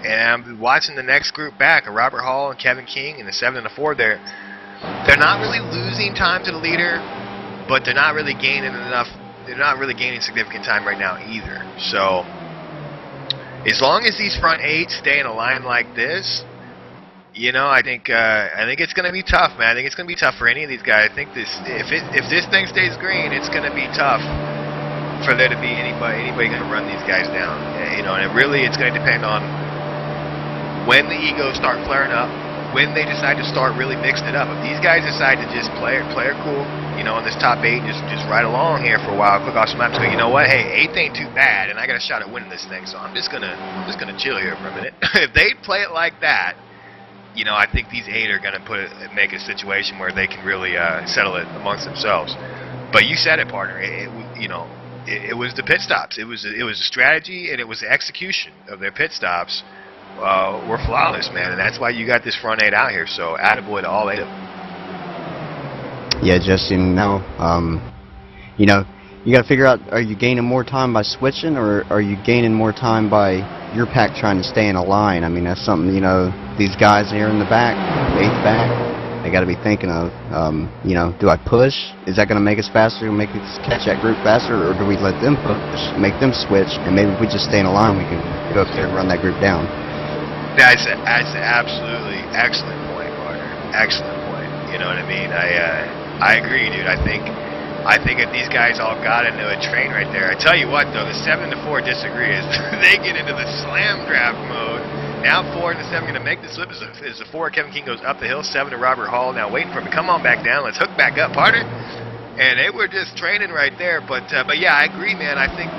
I'm watching the next group back, Robert Hall and Kevin King in the 7 and the 4. They're not really losing time to the leader, but they're not really gaining enough. They're not really gaining significant time right now either. So as long as these front 8 stay in a line like this, I think it's going to be tough, man. I think it's going to be tough for any of these guys. I think if this thing stays green, it's going to be tough for there to be anybody going to run these guys down. And it's going to depend on when the egos start flaring up, when they decide to start really mixing it up. If these guys decide to just play it cool, in this top 8, just ride along here for a while, quick off some laps, go, you know what? Hey, 8th ain't too bad, and I got a shot at winning this thing, so I'm just gonna chill here for a minute. If they play it like that, I think these 8 are going to make a situation where they can really settle it amongst themselves. But you said it, partner. It was the pit stops. It was a strategy, and it was the execution of their pit stops were flawless, man. And that's why you got this front 8 out here. So attaboy to all 8 of them. Yeah, Justin. Now, you got to figure out: are you gaining more time by switching, or are you gaining more time by your pack trying to stay in a line? I mean, that's something these guys here in the back, 8th back, they got to be thinking of. Do I push? Is that going to make us faster, make us catch that group faster, or do we let them push, make them switch, and maybe if we just stay in a line, we can go up there and run that group down? That's an absolutely excellent point, partner. Excellent point. You know what I mean? I agree, dude. I think if these guys all got into a train right there, I tell you what, though, the 7 to 4 disagree. They get into the slam draft mode. Now 4 and the 7 going to make the slip as the 4. Kevin King goes up the hill. 7 to Robert Hall. Now waiting for him to come on back down. Let's hook back up, partner. And they were just training right there. But yeah, I agree, man. I think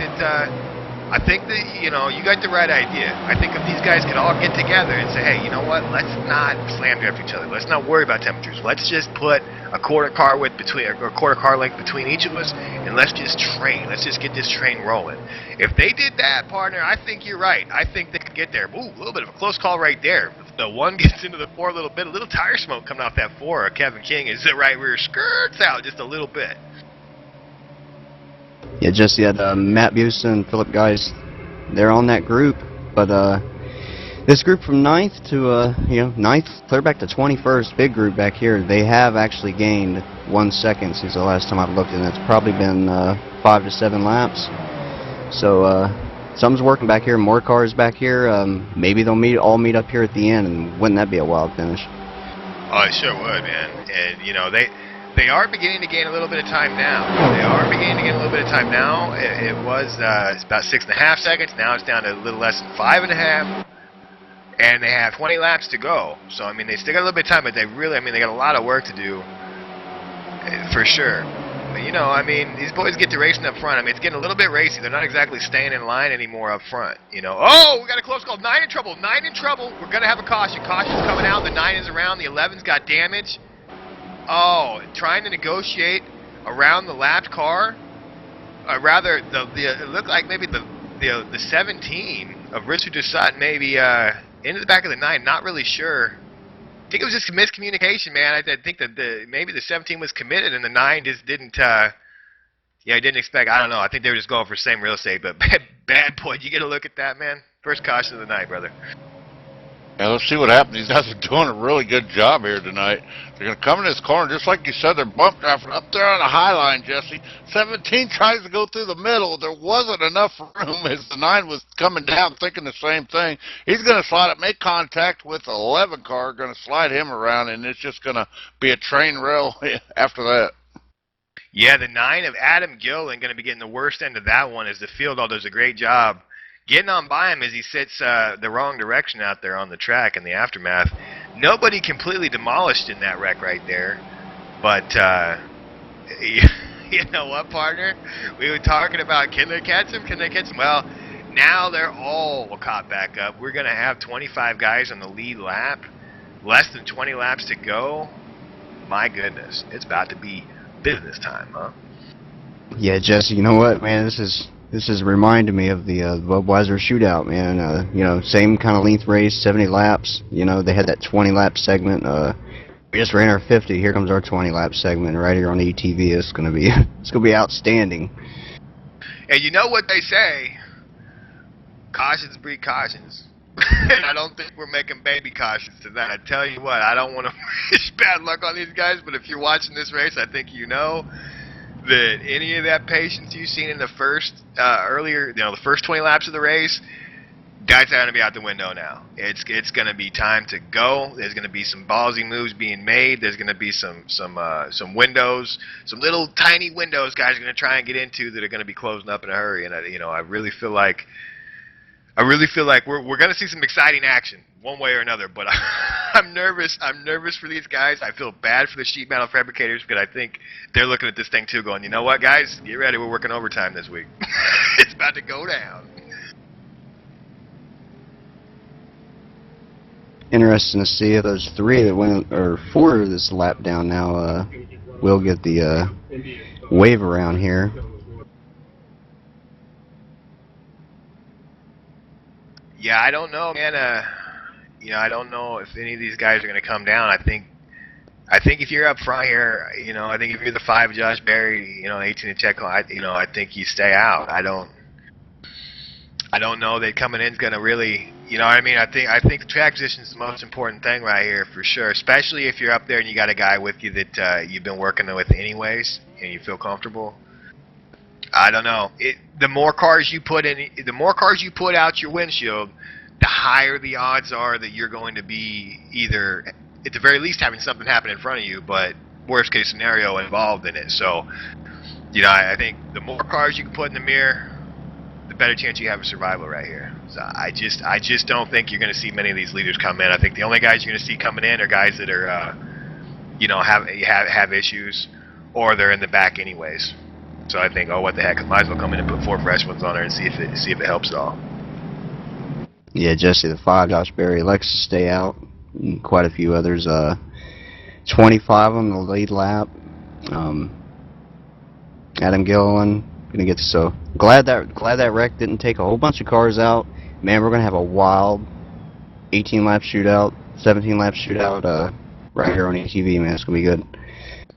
that you got the right idea. I think if these guys could all get together and say, hey, you know what? Let's not slam draft each other. Let's not worry about temperatures. Let's just put a quarter car length between each of us, and let's just train. Let's just get this train rolling. If they did that, partner, I think you're right. I think they could get there. Ooh, a little bit of a close call right there. The 1 gets into the 4 a little bit. A little tire smoke coming off that 4. Kevin King is the right rear skirts out just a little bit. Yeah, just yet Matt Busen and Philip Geis, they're on that group, but this group from 9th to 9th clear back to 21st, big group back here. They have actually gained 1 second since the last time I've looked, and it's probably been 5 to 7 laps. So something's working back here. More cars back here. Maybe they'll all meet up here at the end, and wouldn't that be a wild finish? Oh, it sure would, man. And They are beginning to gain a little bit of time now. It was it's about 6.5 seconds. Now it's down to a little less than 5.5. And they have 20 laps to go. So, I mean, they still got a little bit of time, but they got a lot of work to do, for sure. But, you know, I mean, these boys get to racing up front. I mean, it's getting a little bit racy. They're not exactly staying in line anymore up front, you know. Oh, we got a close call. 9 in trouble. We're going to have a caution. Caution's coming out. The 9 is around. The 11's got damage. Oh, trying to negotiate around the lapped car. It looked like maybe the 17 of Richard Dussault maybe into the back of the 9. Not really sure. I think it was just miscommunication, man. I think that maybe the 17 was committed and the 9 just didn't. Didn't expect. I don't know. I think they were just going for same real estate. But bad boy, you get a look at that, man. First caution of the night, brother. Yeah, let's see what happens. These guys are doing a really good job here tonight. They're going to come in this corner, just like you said, they're bump drafting up there on the high line, Jesse. 17 tries to go through the middle. There wasn't enough room as the 9 was coming down thinking the same thing. He's going to slide up, make contact with the 11 car, going to slide him around, and it's just going to be a train rail after that. Yeah, the 9 of Adam Gillen going to be getting the worst end of that one as the field all does a great job getting on by him as he sits the wrong direction out there on the track in the aftermath. Nobody completely demolished in that wreck right there. But, you know what, partner? We were talking about, can they catch him? Well, now they're all caught back up. We're going to have 25 guys on the lead lap. Less than 20 laps to go. My goodness, it's about to be business time, huh? Yeah, Jesse, you know what, man? This is reminding me of the Budweiser shootout, man. You know, same kind of length race, 70 laps. You know, they had that 20-lap segment. We just ran our 50. Here comes our 20-lap segment right here on ETV. It's gonna be outstanding. And you know what they say? Cautions breed cautions. And I don't think we're making baby cautions tonight. I tell you what, I don't want to wish bad luck on these guys, but if you're watching this race, I think you know that any of that patience you've seen in the first the first 20 laps of the race, guys are going to be out the window now. It's going to be time to go. There's going to be some ballsy moves being made. There's going to be some windows, some little tiny windows guys are going to try and get into that are going to be closing up in a hurry. And I really feel like we're going to see some exciting action one way or another, but I'm nervous. I'm nervous for these guys. I feel bad for the sheet metal fabricators because I think they're looking at this thing too going, you know what, guys? Get ready. We're working overtime this week. It's about to go down. Interesting to see if those 3 that went, or 4 of this lap down now, will get the wave around here. Yeah, I don't know, man. I don't know if any of these guys are going to come down. I think if you're up front here, I think if you're the 5 Josh Berry, 18 to Checo, I think you stay out. I don't know that coming in is going to really, you know what I mean? I think the track position is the most important thing right here for sure, especially if you're up there and you got a guy with you that you've been working with anyways and you feel comfortable. I don't know. The more cars you put out your windshield, the higher the odds are that you're going to be either, at the very least, having something happen in front of you, but worst case scenario involved in it. So, I think the more cars you can put in the mirror, the better chance you have of survival right here. So I just don't think you're going to see many of these leaders come in. I think the only guys you're going to see coming in are guys that are, have issues, or they're in the back anyways. So I think, what the heck, might as well come in and put 4 fresh ones on there and see if it helps at all. Yeah, Jesse, the 5, Josh Berry, likes to stay out. And quite a few others. 25 on the lead lap. Adam Gilliland gonna get so glad that wreck didn't take a whole bunch of cars out. Man, we're gonna have a wild 18-lap shootout, 17-lap shootout right here on ETV. Man, it's gonna be good.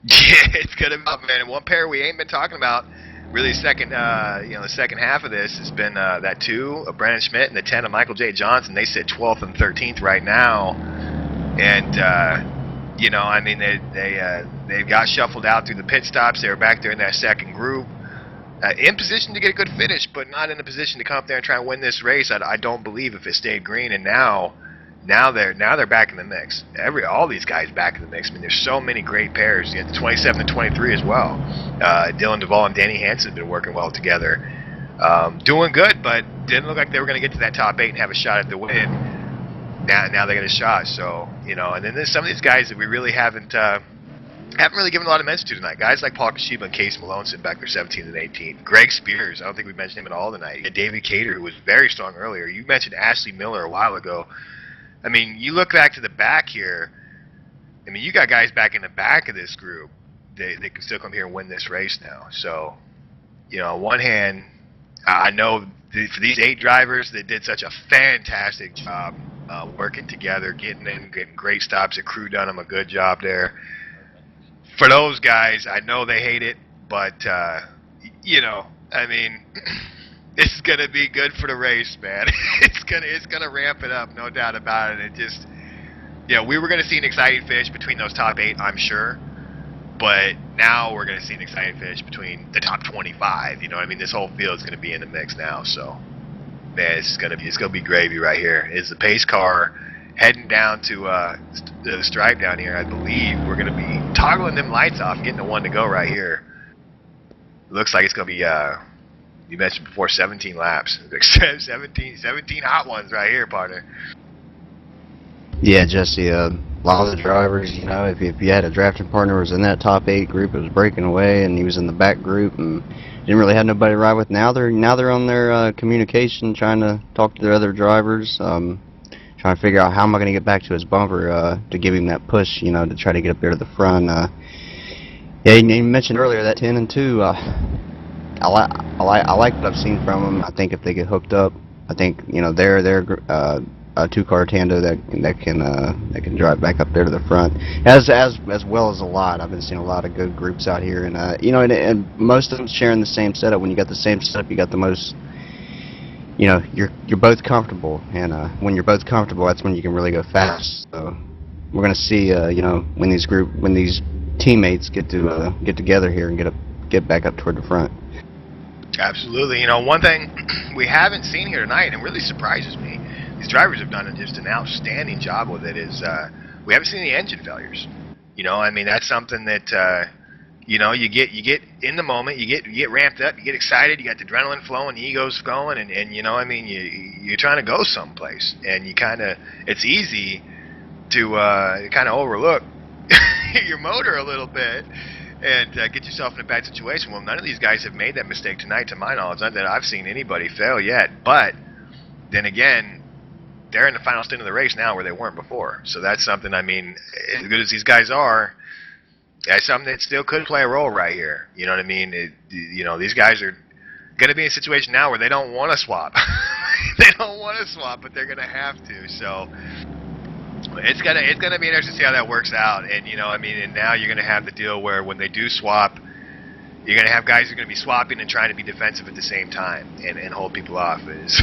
Yeah, it's good enough, man. And one pair we ain't been talking about, really, the second half of this has been that 2 of Brandon Schmidt and the 10 of Michael J. Johnson. They sit 12th and 13th right now, and they got shuffled out through the pit stops. They were back there in that second group, in position to get a good finish, but not in a position to come up there and try and win this race. I don't believe if it stayed green. And now, Now they're back in the mix. All these guys back in the mix. I mean, there's so many great pairs. You got the 27 and 23 as well. Dylan Duvall and Danny Hansen have been working well together. Doing good, but didn't look like they were going to get to that top 8 and have a shot at the win. Now they get a shot. So, and then there's some of these guys that we really haven't really given a lot of mention to tonight. Guys like Paul Kashiba and Case Malone sitting back there 17 and 18. Greg Spears, I don't think we mentioned him at all tonight. David Cater, who was very strong earlier. You mentioned Ashley Miller a while ago. I mean, you look back to the back here. I mean, you got guys back in the back of this group. They can still come here and win this race now. So, on one hand, I know for these 8 drivers, they did such a fantastic job working together, getting great stops. The crew done them a good job there. For those guys, I know they hate it, but I mean, this is gonna be good for the race, man. it's gonna ramp it up, no doubt about it. It just, we were gonna see an exciting finish between those top 8, I'm sure, but now we're gonna see an exciting finish between the top 25. You know what I mean? This whole field is gonna be in the mix now. So, man, it's gonna be gravy right here. It's the pace car heading down to the stripe down here. I believe we're going to be toggling them lights off, getting the one to go right here. Looks like it's going to be, you mentioned before, 17 laps. 17 hot ones right here, partner. Yeah, Jesse, a lot of the drivers, if you had a drafting partner who was in that top 8 group, it was breaking away, and he was in the back group, and didn't really have nobody to ride with. Now they're on their communication, trying to talk to their other drivers, trying to figure out how am I going to get back to his bumper to give him that push, to try to get up there to the front. Yeah, you mentioned earlier that 10 and 2. I like what I've seen from them. I think if they get hooked up, I think they're a 2-car tando that can drive back up there to the front, as well as a lot. I've been seeing a lot of good groups out here, and and most of them sharing the same setup. When you got the same setup, you got the most. You're both comfortable, and when you're both comfortable, that's when you can really go fast. So we're gonna see, when these teammates get together here and get back up toward the front. Absolutely. One thing we haven't seen here tonight, and really surprises me, these drivers have done just an outstanding job with it. Is we haven't seen any engine failures. I mean, that's something that. You get in the moment, you get ramped up, you get excited, you got the adrenaline flowing, the ego's going, and I mean, you're trying to go someplace, and it's easy to kind of overlook your motor a little bit and get yourself in a bad situation. Well, none of these guys have made that mistake tonight, to my knowledge. Not that I've seen anybody fail yet, but then again, they're in the final stint of the race now where they weren't before. So that's something, I mean, as good as these guys are, that's something that still could play a role right here. You know what I mean? These guys are going to be in a situation now where they don't want to swap. They don't want to swap, but they're going to have to. So it's gonna be interesting to see how that works out. And and now you're going to have the deal where when they do swap, you're going to have guys who are going to be swapping and trying to be defensive at the same time and hold people off. It's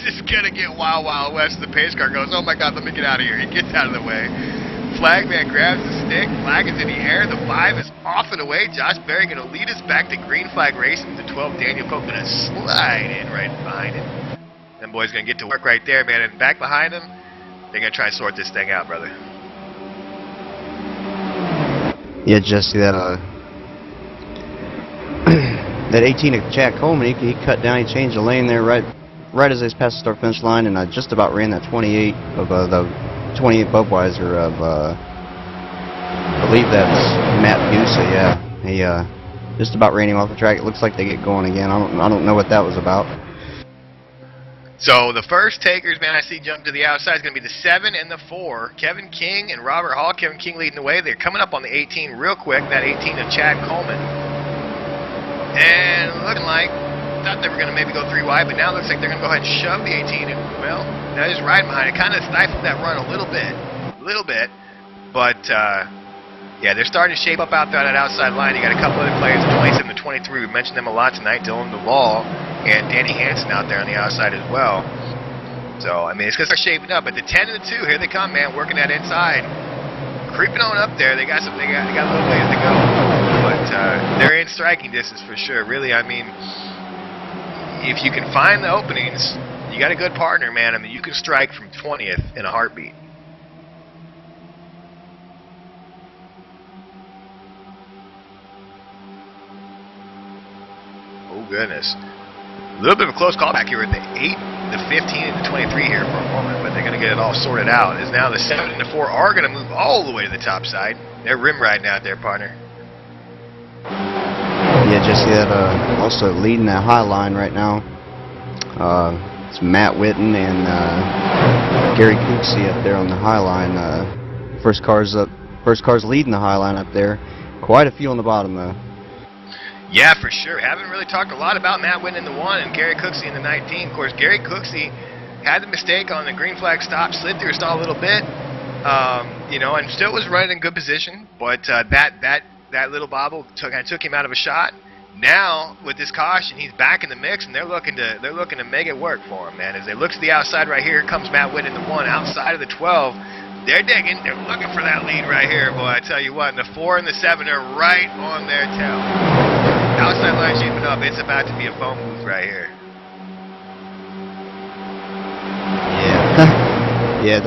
just going to get wild, wild west. The pace car goes, oh my God, let me get out of here. He gets out of the way. Flagman grabs the stick, flag is in the air, the 5 is off and away. Josh Berry going to lead us back to green flag racing. The 12, Daniel Cope, going to slide in right behind him. Them boys going to get to work right there, man. And back behind him, they're going to try and sort this thing out, brother. Yeah, Jesse, that 18 of Jack Coleman, he cut down, he changed the lane there right as they passed the start finish line, and I just about ran that 28 of the 28 Budweiser of, I believe that's Matt Busa. Yeah, he just about ran him off the track. It looks like they get going again. I don't know what that was about. So the first takers, man, I see jump to the outside is going to be the 7 and the 4. Kevin King and Robert Hall. Kevin King leading the way. They're coming up on the 18 real quick. That 18 of Chad Coleman. And looking like, thought they were going to maybe go 3 wide, but now it looks like they're going to go ahead and shove the 18. And, well, now just riding behind it. Kind of stifled that run a little bit. But, yeah, they're starting to shape up out there on that outside line. You got a couple other players, the 27 and 23. We mentioned them a lot tonight. Dylan Duvall and Danny Hansen out there on the outside as well. So, I mean, it's going to start shaping up. But the 10 and the 2, here they come, man, working that inside. Creeping on up there. They got a little ways to go. But they're in striking distance for sure. Really, I mean, if you can find the openings, you got a good partner, man, I mean, you can strike from 20th in a heartbeat. Oh, goodness. A little bit of a close call back here with the 8, the 15, and the 23 here for a moment, but they're going to get it all sorted out. As now the 7 and the 4 are going to move all the way to the top side. They're rim riding out there, partner. Yeah, Jesse, that also leading that high line right now. It's Matt Witten and Gary Cooksey up there on the high line. First car's leading the high line up there. Quite a few on the bottom though. Yeah, for sure. Haven't really talked a lot about Matt Witten in the 1 and Gary Cooksey in the 19. Of course, Gary Cooksey had the mistake on the green flag stop, slid through a stall a little bit, you know, and still was running in good position. But that little bobble took him out of a shot. Now with this caution, he's back in the mix, and they're looking to make it work for him, man. As they look to the outside right here, comes Matt Witten in the 1 outside of the 12. They're digging. They're looking for that lead right here, boy. I tell you what, and the 4 and the 7 are right on their tail. Outside line shaping up. It's about to be a phone booth right here. Yeah, yeah,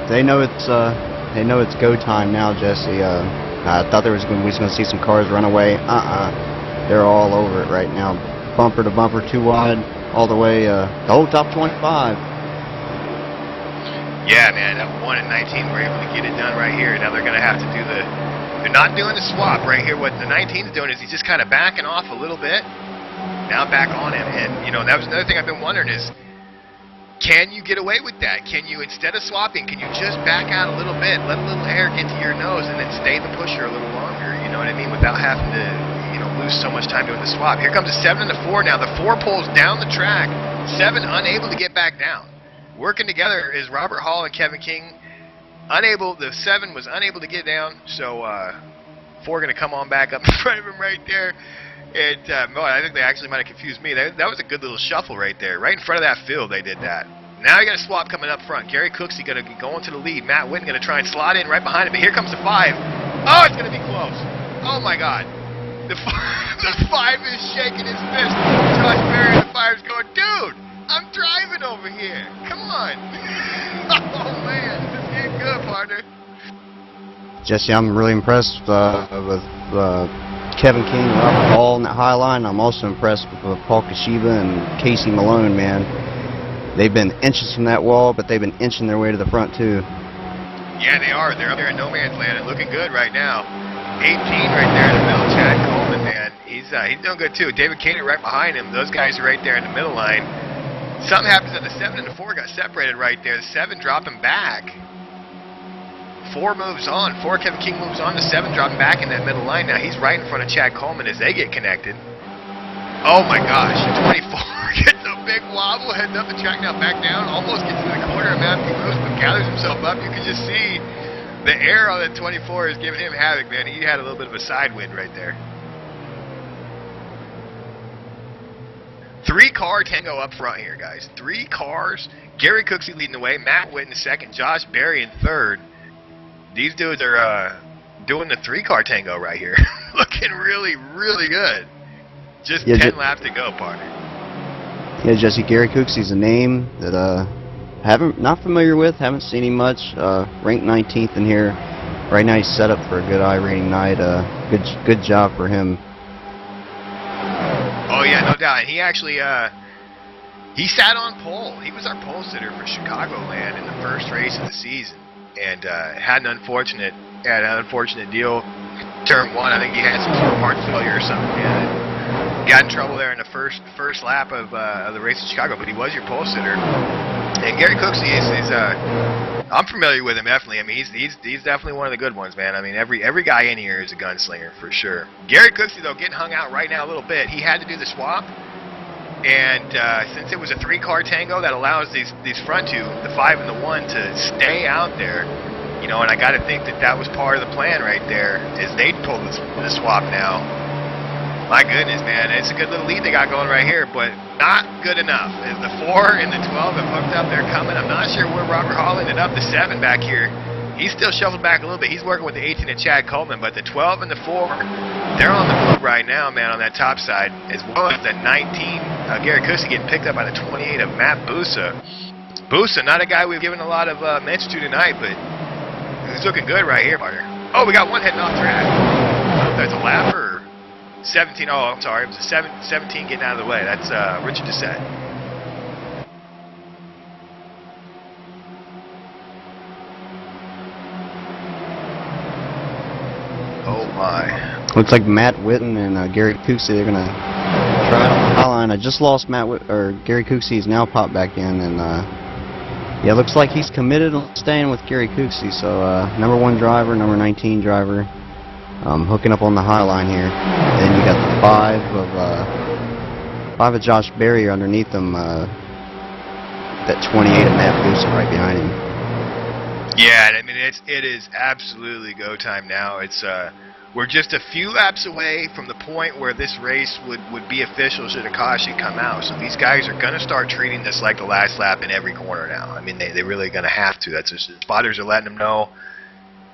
they know it's go time now, Jesse. I thought we was going to see some cars run away. They're all over it right now. Bumper to bumper, too wide, all the way, the whole top 25. Yeah, man, that 1 and 19 were able to get it done right here. Now they're going to have to do they're not doing the swap right here. What the 19 is doing is he's just kind of backing off a little bit. Now back on him. And, you know, that was another thing I've been wondering is, can you get away with that? Can you, instead of swapping, can you just back out a little bit, let a little air get to your nose, and then stay the pusher a little longer, you know what I mean, without having to, you know, lose so much time doing the swap. Here comes the 7 and the 4 now. The 4 pulls down the track. 7 unable to get back down. Working together is Robert Hall and Kevin King. The 7 was unable to get down, so 4 going to come on back up in front of him right there. And boy, I think they actually might have confused me. That was a good little shuffle right there. Right in front of that field, they did that. Now you got a swap coming up front. Gary Cooksey going to be going to the lead. Matt Witten going to try and slot in right behind him. But here comes the 5. Oh, it's going to be close. Oh my God. The 5 is shaking his fist. Josh Berry and the 5 is going, dude, I'm driving over here. Come on. Oh man, this is getting good, partner. Jesse, I'm really impressed with Kevin King and Robert Hall in that high line. I'm also impressed with Paul Kashiba and Casey Malone, man. They've been inches from that wall, but they've been inching their way to the front, too. Yeah, they are. They're up there in no man's land and looking good right now. 18 right there in the middle. Chad Coleman, man. He's doing good, too. David Kaner right behind him. Those guys are right there in the middle line. Something happens that the 7 and the 4 got separated right there. The 7 dropping back. 4 moves on. 4, Kevin King moves on. The 7 dropping back in that middle line. Now he's right in front of Chad Coleman as they get connected. Oh my gosh. The 24 gets a big wobble, heading up the track, now back down. Almost gets to the corner of Matthew Lewis, but gathers himself up. You can just see the air on the 24 is giving him havoc, man. He had a little bit of a side wind right there. 3-car tango up front here, guys. 3 cars. Gary Cooksey leading the way. Matt Witten second. Josh Berry in third. These dudes are doing the 3-car tango right here. Looking really, really good. Just 10 laps to go, partner. Yeah, Jesse, Gary Cooksey's a name that not familiar with, haven't seen him much. Ranked 19th in here. Right now he's set up for a good I-rating night. Good job for him. Oh yeah, no doubt. And he actually he sat on pole. He was our pole sitter for Chicagoland in the first race of the season, and had an unfortunate deal. Turn 1, I think he had some sort of heart failure or something. Yeah. Got in trouble there in the first lap of the race in Chicago, but he was your pole sitter. And Gary Cooksey is I'm familiar with him definitely. I mean, he's definitely one of the good ones, man. I mean, every guy in here is a gunslinger for sure. Gary Cooksey though getting hung out right now a little bit. He had to do the swap, and since it was a 3-car tango, that allows these front 2, the 5 and the 1, to stay out there. You know, and I got to think that was part of the plan right there, is they pull the swap now. My goodness, man, it's a good little lead they got going right here, but not good enough. As the 4 and the 12 have hooked up, they're coming. I'm not sure where Robert Hall ended up. The 7 back here, he's still shuffled back a little bit. He's working with the 18 and Chad Coleman, but the 12 and the 4, they're on the move right now, man, on that top side, as well as the 19 Gary Cooksey getting picked up by the 28 of Matt Busa. Busa, not a guy we've given a lot of mention to tonight, but he's looking good right here, partner. Oh, we got one heading off track. I don't know if that's a lap or 17. Oh, I'm sorry. It was a 17 getting out of the way. That's Richard Doucette. Oh, my. Looks like Matt Witten and Gary Cooksey, they're going to try it on the high line. I just lost Gary Cooksey. He's now popped back in, and yeah, looks like he's committed to staying with Gary Cooksey. So number 1 driver, number 19 driver, hooking up on the high line here. And then you got the 5 of Josh Berry underneath them. That 28 of Matt Busa right behind him. Yeah, I mean it is absolutely go time now. It's we're just a few laps away from the point where this race would be official should a caution come out. So these guys are gonna start treating this like the last lap in every corner now. I mean they're really gonna have to. That's just, spotters are letting them know.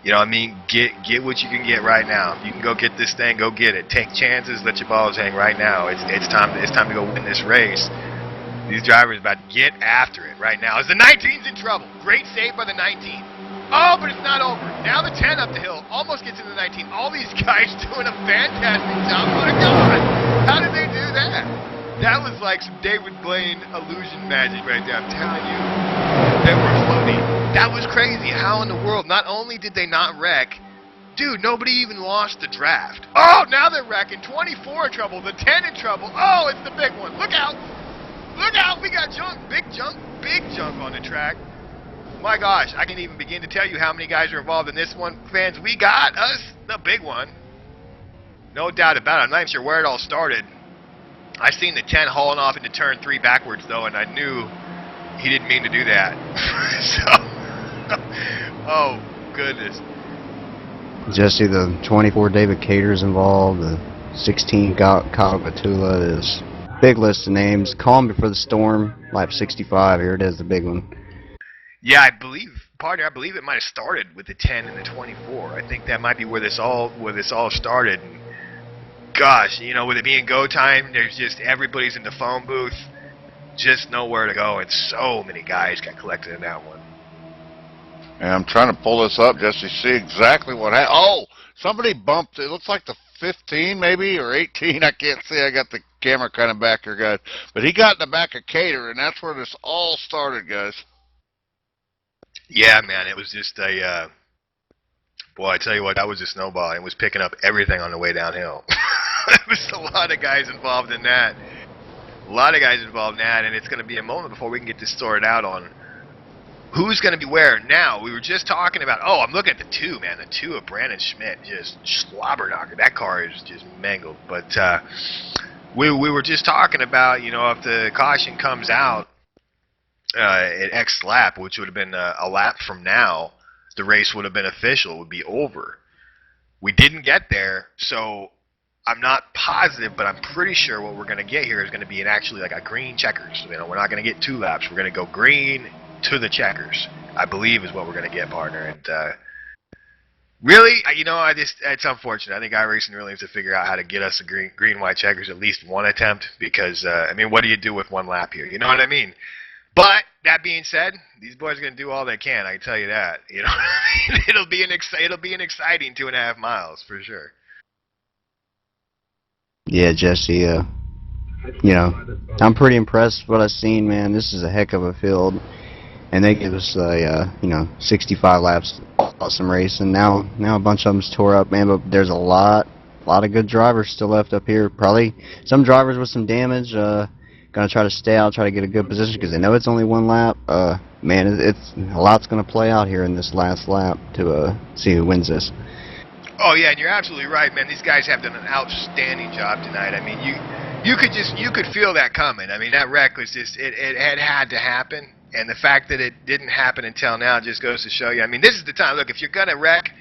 You know what I mean? Get what you can get right now. If you can go get this thing, go get it. Take chances, let your balls hang right now. It's time to go win this race. These drivers about to get after it right now. As the 19's in trouble. Great save by the 19. Oh, but it's not over. Now the 10 up the hill almost gets into the 19. All these guys doing a fantastic job. Oh my God! How did they do that? That was like some David Blaine illusion magic right there. I'm telling you, they were floating. That was crazy. How in the world? Not only did they not wreck, dude, nobody even lost the draft. Oh, now they're wrecking. 24 in trouble. The 10 in trouble. Oh, it's the big one. Look out! Look out! We got junk. Big junk on the track. My gosh, I can't even begin to tell you how many guys are involved in this one. Fans, we got us the big one. No doubt about it. I'm not even sure where it all started. I seen the 10 hauling off into turn 3 backwards, though, and I knew he didn't mean to do that. So, oh, goodness. Jesse, the 24 David Cater's involved, the 16 Kyle Batula. Is big list of names. Calm before the storm, lap 65. Here it is, the big one. Yeah, I believe it might have started with the 10 and the 24. I think that might be where this all started. And gosh, you know, with it being go time, there's just everybody's in the phone booth, just nowhere to go, and so many guys got collected in that one. And I'm trying to pull this up just to see exactly what happened. Oh, somebody bumped. It looks like the 15 maybe or 18. I can't see. I got the camera kind of back here, guys. But he got in the back of Cater, and that's where this all started, guys. Yeah, man, it was just a, boy, I tell you what, that was a snowball. It was picking up everything on the way downhill. There was a lot of guys involved in that. And it's going to be a moment before we can get this sorted out on who's going to be where. Now, we were just talking about, oh, I'm looking at the 2, man. The 2 of Brandon Schmidt, just slobber knocker. That car is just mangled. But we were just talking about, you know, if the caution comes out, at X lap, which would have been a lap from now, the race would have been official, would be over. We didn't get there, so I'm not positive, but I'm pretty sure what we're going to get here is going to be actually like a green checkers. You know, we're not going to get 2 laps. We're going to go green to the checkers, I believe is what we're going to get, partner. And really, you know, it's unfortunate. I think iRacing really needs to figure out how to get us a green, white checkers at least one attempt because, I mean, what do you do with 1 lap here? You know what I mean? But that being said, these boys are going to do all they can. I can tell you that. You know, it'll be an exciting 2.5 miles for sure. Yeah, Jesse. You know, I'm pretty impressed with what I've seen, man. This is a heck of a field, and they give us 65 laps, awesome race, and now a bunch of them's tore up, man. But there's a lot of good drivers still left up here. Probably some drivers with some damage. Gonna try to stay out, try to get a good position because they know it's only 1 lap. Man, it's a lot's gonna play out here in this last lap to see who wins this. Oh yeah, and you're absolutely right, man. These guys have done an outstanding job tonight. I mean, you could feel that coming. I mean, that wreck was just it had to happen, and the fact that it didn't happen until now just goes to show you. I mean, this is the time. Look, if you're gonna wreck,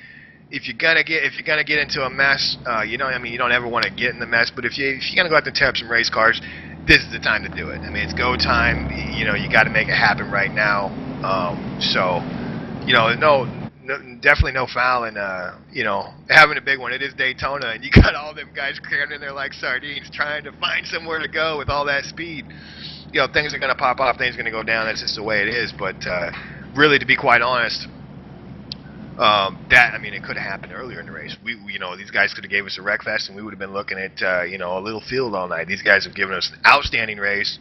if you're gonna get into a mess, you know, I mean, you don't ever want to get in the mess, but if you're gonna go out and tear up some race cars, this is the time to do it. I mean, it's go time. You know, you got to make it happen right now. So, you know, definitely no fouling. You know, having a big one. It is Daytona, and you got all them guys crammed in there like sardines, trying to find somewhere to go with all that speed. You know, things are going to pop off, things are going to go down. That's just the way it is. But really, to be quite honest, I mean, it could have happened earlier in the race. You know, these guys could have gave us a wreck fest, and we would have been looking at, you know, a little field all night. These guys have given us an outstanding race,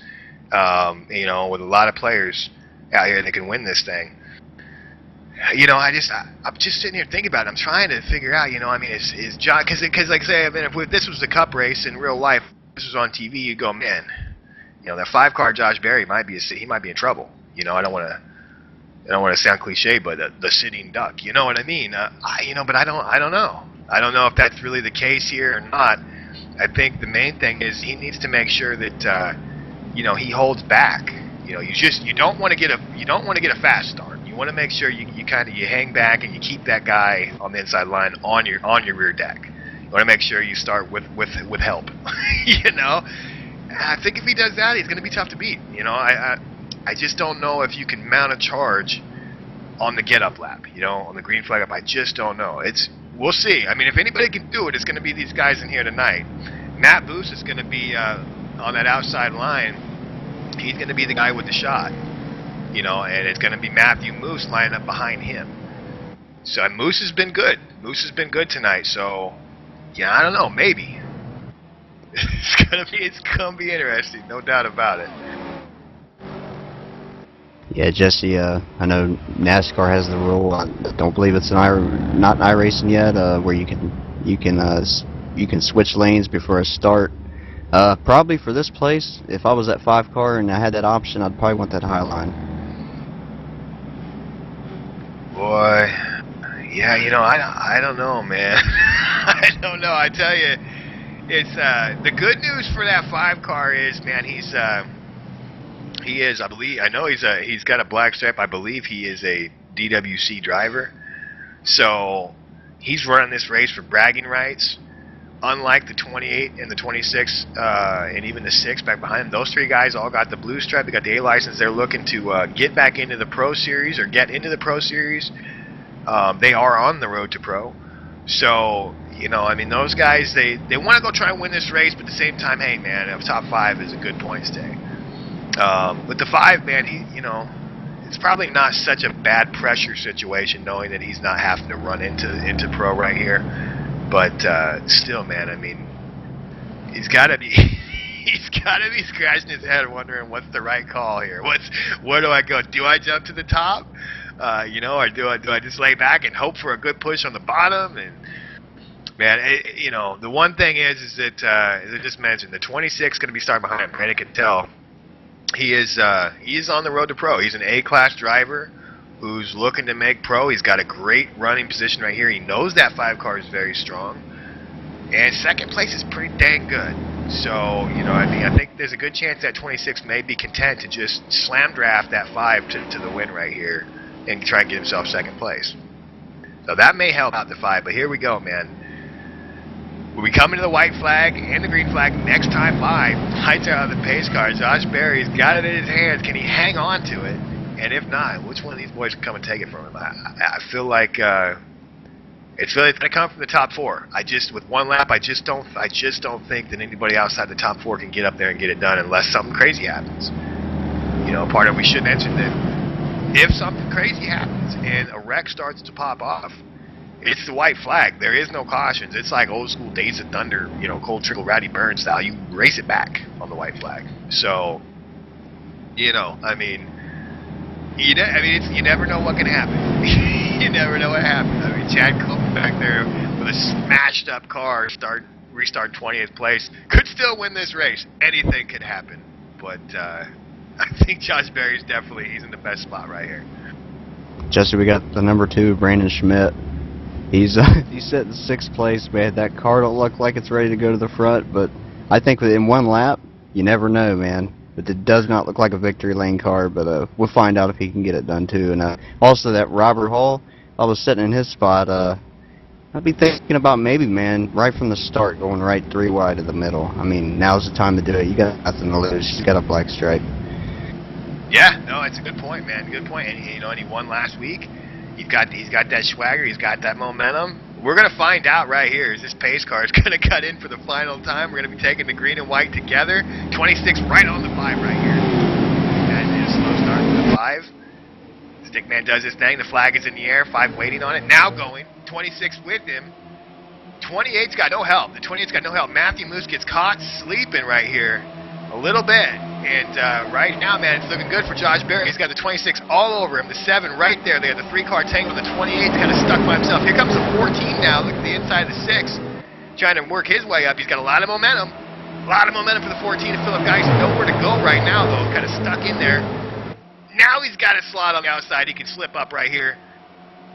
you know, with a lot of players out here that can win this thing. You know, I'm just sitting here thinking about it. I'm trying to figure out, you know, I mean, is John, because like I say, I mean, if this was the Cup race in real life, this was on TV, you'd go, man, you know, that 5-car Josh Berry he might be in trouble. You know, I don't want to sound cliche, but the sitting duck, you know what I mean? You know, but I don't know. I don't know if that's really the case here or not. I think the main thing is he needs to make sure that you know, he holds back. You know, you don't want to get a fast start. You want to make sure you hang back and you keep that guy on the inside line on your rear deck. You want to make sure you start with help. You know, I think if he does that, he's going to be tough to beat. You know, I just don't know if you can mount a charge on the get-up lap, you know, on the green flag up. I just don't know. We'll see. I mean, if anybody can do it, it's going to be these guys in here tonight. Matt Boos is going to be on that outside line. He's going to be the guy with the shot, you know, and it's going to be Matthew Moose lining up behind him. So Moose has been good. Moose has been good tonight. So, yeah, I don't know. Maybe. It's gonna be interesting, no doubt about it. Yeah, Jesse, I know NASCAR has the rule. I don't believe it's not an iRacing yet, where you can switch lanes before a start. Probably for this place, if I was at 5-car and I had that option, I'd probably want that high line. Boy, yeah, you know, I don't know, man. I don't know. I tell you, it's the good news for that 5-car is, man, I believe, I know he's got a black stripe. I believe he is a DWC driver. So he's running this race for bragging rights. Unlike the 28 and the 26 and even the 6 back behind him, those 3 guys all got the blue stripe. They got the A license. They're looking to get back into the Pro Series or get into the Pro Series. They are on the road to Pro. So, you know, I mean, those guys, they want to go try and win this race, but at the same time, hey, man, a top 5 is a good points day. With the 5, man, you know, it's probably not such a bad pressure situation knowing that he's not having to run into Pro right here. But still, man, I mean, he's got to be scratching his head wondering what's the right call here. Where do I go? Do I jump to the top? You know, or do I just lay back and hope for a good push on the bottom? And man, you know, the one thing is that as I just mentioned, the 26 is going to be starting behind him. Brandon can tell he is on the road to Pro. He's an A-class driver who's looking to make Pro. He's got a great running position right here. He knows that 5-car is very strong, and second place is pretty dang good. So, you know, I mean, I think there's a good chance that 26 may be content to just slam draft that 5 to the win right here and try and get himself second place. So that may help out the 5, but here we go, man. When we come into the white flag and the green flag next time live, lights out of the pace car. Josh Berry's got it in his hands. Can he hang on to it? And if not, which one of these boys can come and take it from him? I feel like it's going to come from the top 4. With one lap, I just don't think that anybody outside the top 4 can get up there and get it done unless something crazy happens. You know, part of we should mention that if something crazy happens and a wreck starts to pop off, it's the white flag. There is no cautions. It's like old school Days of Thunder, you know, Cold Trickle, Rowdy Burns style. You race it back on the white flag. So, you know, I mean, you never know what can happen. You never know what happens. I mean, Chad Coleman back there with a smashed up car, restart 20th place, could still win this race. Anything could happen. But I think Josh Berry's he's in the best spot right here. Jesse, we got the number 2, Brandon Schmidt. He's set in 6th place, man. That car don't look like it's ready to go to the front, but I think within one lap, you never know, man. But it does not look like a victory lane car, but we'll find out if he can get it done too. And also that Robert Hall, I was sitting in his spot. I'd be thinking about maybe, man, right from the start, going right 3 wide to the middle. I mean, now's the time to do it. You got nothing to lose. He's got a black stripe. Yeah, no, it's a good point, man. Good point. And you know, and he won last week. He's got that swagger. He's got that momentum. We're gonna find out right here. Is this pace car is gonna cut in for the final time? We're gonna be taking the green and white together. 26 right on the 5 right here. That is a slow start to the 5. Stickman does his thing. The flag is in the air. 5 waiting on it. Now going. 26 with him. 28's got no help. The 28's got no help. Matthew Moose gets caught sleeping right here a little bit. And right now, man, it's looking good for Josh Berry. He's got the 26 all over him. The 7 right there. They have the 3-car tangle. The 28's kind of stuck by himself. Here comes the 14 now. Look at the inside of the 6. Trying to work his way up. He's got a lot of momentum. A lot of momentum for the 14 to Philip Geis. Nowhere to go right now, though. Kind of stuck in there. Now he's got a slot on the outside. He can slip up right here.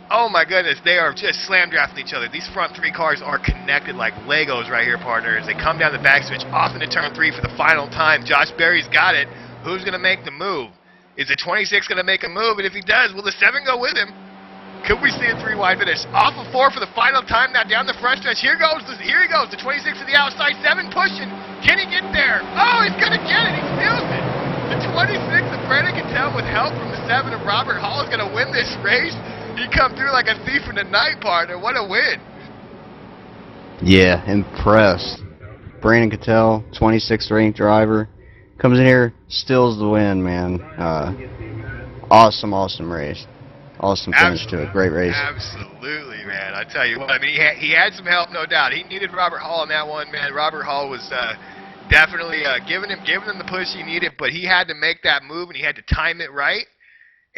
Oh my goodness, they are just slam drafting each other. These front 3 cars are connected like Legos right here, partners. They come down the backswitch off into turn 3 for the final time. Josh Berry's got it. Who's going to make the move? Is the 26 going to make a move? And if he does, will the 7 go with him? Could we see a 3-wide finish? Off of 4 for the final time now down the front stretch. Here he goes. The 26 to the outside. 7 pushing. Can he get there? Oh, he's going to get it. He steals it. The 26 of Brennan can tell with help from the 7 of Robert Hall is going to win this race. He come through like a thief in the night, partner. What a win. Yeah, impressed. Brandon Cattell, 26th ranked driver, comes in here, steals the win, man. Awesome race. Awesome finish to it. Great race. Absolutely, man. I tell you what, I mean, he had some help, no doubt. He needed Robert Hall on that one, man. Robert Hall was definitely giving him the push he needed, but he had to make that move, and he had to time it right.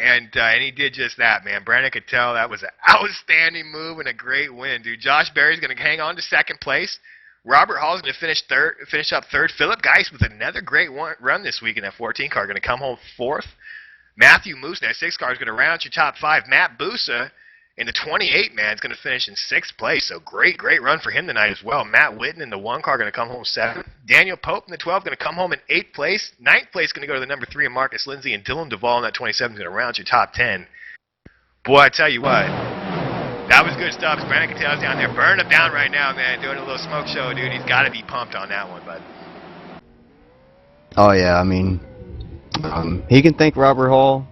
And he did just that, man. Brandon Cattell, that was an outstanding move and a great win, dude. Josh Berry's going to hang on to 2nd place. Robert Hall's going to finish up 3rd. Philip Geis with another great run this week in that 14 car, going to come home 4th. Matthew Moose in that 6 car is going to round out your top 5. Matt Busa in the 28, man, is going to finish in 6th place. So great run for him tonight as well. Matt Whitten in the 1 car going to come home 7th. Daniel Pope in the 12 going to come home in 8th place. 9th place going to go to the number 3 of Marcus Lindsay, and Dylan Duvall in that 27 is going to round your top 10. Boy, I tell you what, that was good stuff. Brandon Cattell's down there burning him down right now, man, doing a little smoke show, dude. He's got to be pumped on that one, bud. Oh, yeah, I mean, he can thank Robert Hall,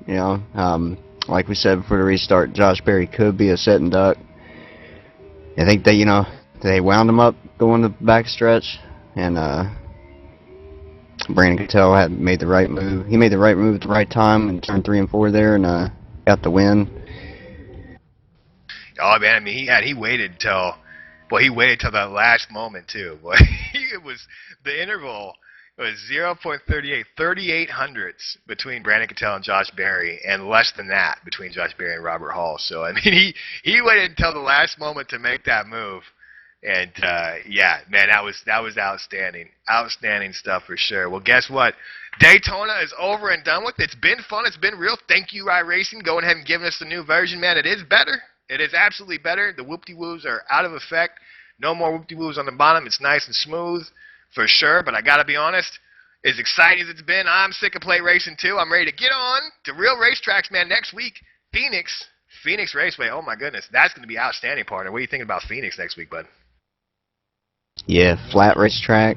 you know. Like we said before the restart, Josh Berry could be a sitting duck. I think they wound him up going the back stretch, and Brandon Cattell had made the right move. He made the right move at the right time in turn 3 and 4 there, and got the win. Oh man, I mean he waited till that last moment too. Boy, it was the interval. It was 0.38 hundredths between Brandon Cattell and Josh Berry, and less than that between Josh Berry and Robert Hall. So I mean, he waited until the last moment to make that move, and yeah, man, that was outstanding stuff for sure. Well, guess what? Daytona is over and done with. It's been fun. It's been real. Thank you, iRacing, going ahead and giving us the new version, man. It is better. It is absolutely better. The whoop-de-woos are out of effect. No more whoop-de-woos on the bottom. It's nice and smooth. For sure, but I gotta be honest, as exciting as it's been, I'm sick of play racing too. I'm ready to get on to real racetracks, man. Next week, Phoenix Raceway. Oh my goodness, that's gonna be outstanding, partner. What are you thinking about Phoenix next week, bud? Yeah, flat racetrack.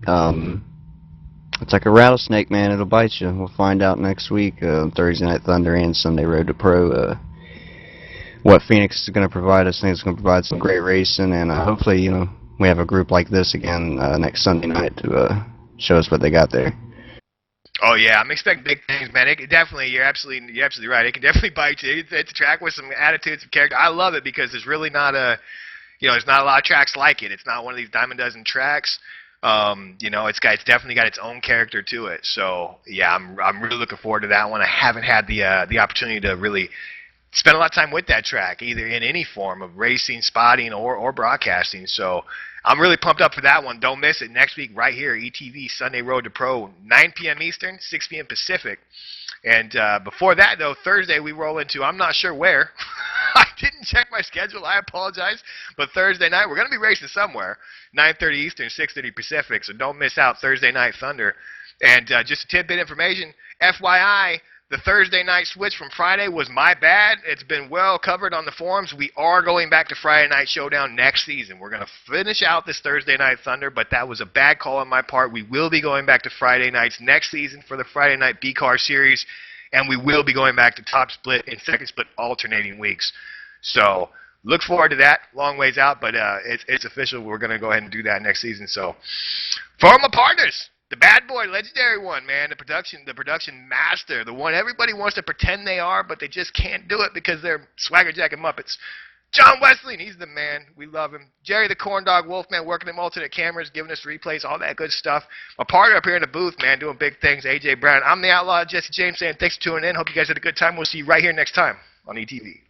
It's like a rattlesnake, man. It'll bite you. We'll find out next week, Thursday Night Thunder and Sunday Road to Pro, what Phoenix is going to provide us. I think it's going to provide some great racing, and hopefully, we have a group like this again next Sunday night to show us what they got there. Oh yeah, I'm expecting big things, man. It definitely, you're absolutely right. It can definitely bite you. It's a track with some attitude, some character. I love it because there's really not there's not a lot of tracks like it. It's not one of these dime a dozen tracks. It's definitely got its own character to it. So yeah, I'm really looking forward to that one. I haven't had the opportunity to really spend a lot of time with that track, either in any form of racing, spotting, or broadcasting. So I'm really pumped up for that one. Don't miss it next week right here, ETV Sunday Road to Pro, 9 p.m. Eastern, 6 p.m. Pacific. And before that, though, Thursday we roll into, I'm not sure where. I didn't check my schedule. I apologize. But Thursday night, we're going to be racing somewhere, 9:30 Eastern, 6:30 Pacific. So don't miss out Thursday Night Thunder. And just a tidbit information, FYI, the Thursday night switch from Friday was my bad. It's been well covered on the forums. We are going back to Friday Night Showdown next season. We're going to finish out this Thursday Night Thunder, but that was a bad call on my part. We will be going back to Friday nights next season for the Friday Night B-Car Series. and we will be going back to top split and second split alternating weeks. So look forward to that. Long ways out, but it's official. We're going to go ahead and do that next season. So for my partners, the bad boy, legendary one, man, the production master, the one everybody wants to pretend they are, but they just can't do it because they're swagger jacking Muppets. John Wesley, and he's the man. We love him. Jerry the Corn Dog Wolfman, working them alternate cameras, giving us replays, all that good stuff. My partner up here in the booth, man, doing big things, AJ Brown. I'm the Outlaw, Jesse James, saying thanks for tuning in. Hope you guys had a good time. We'll see you right here next time on ETV.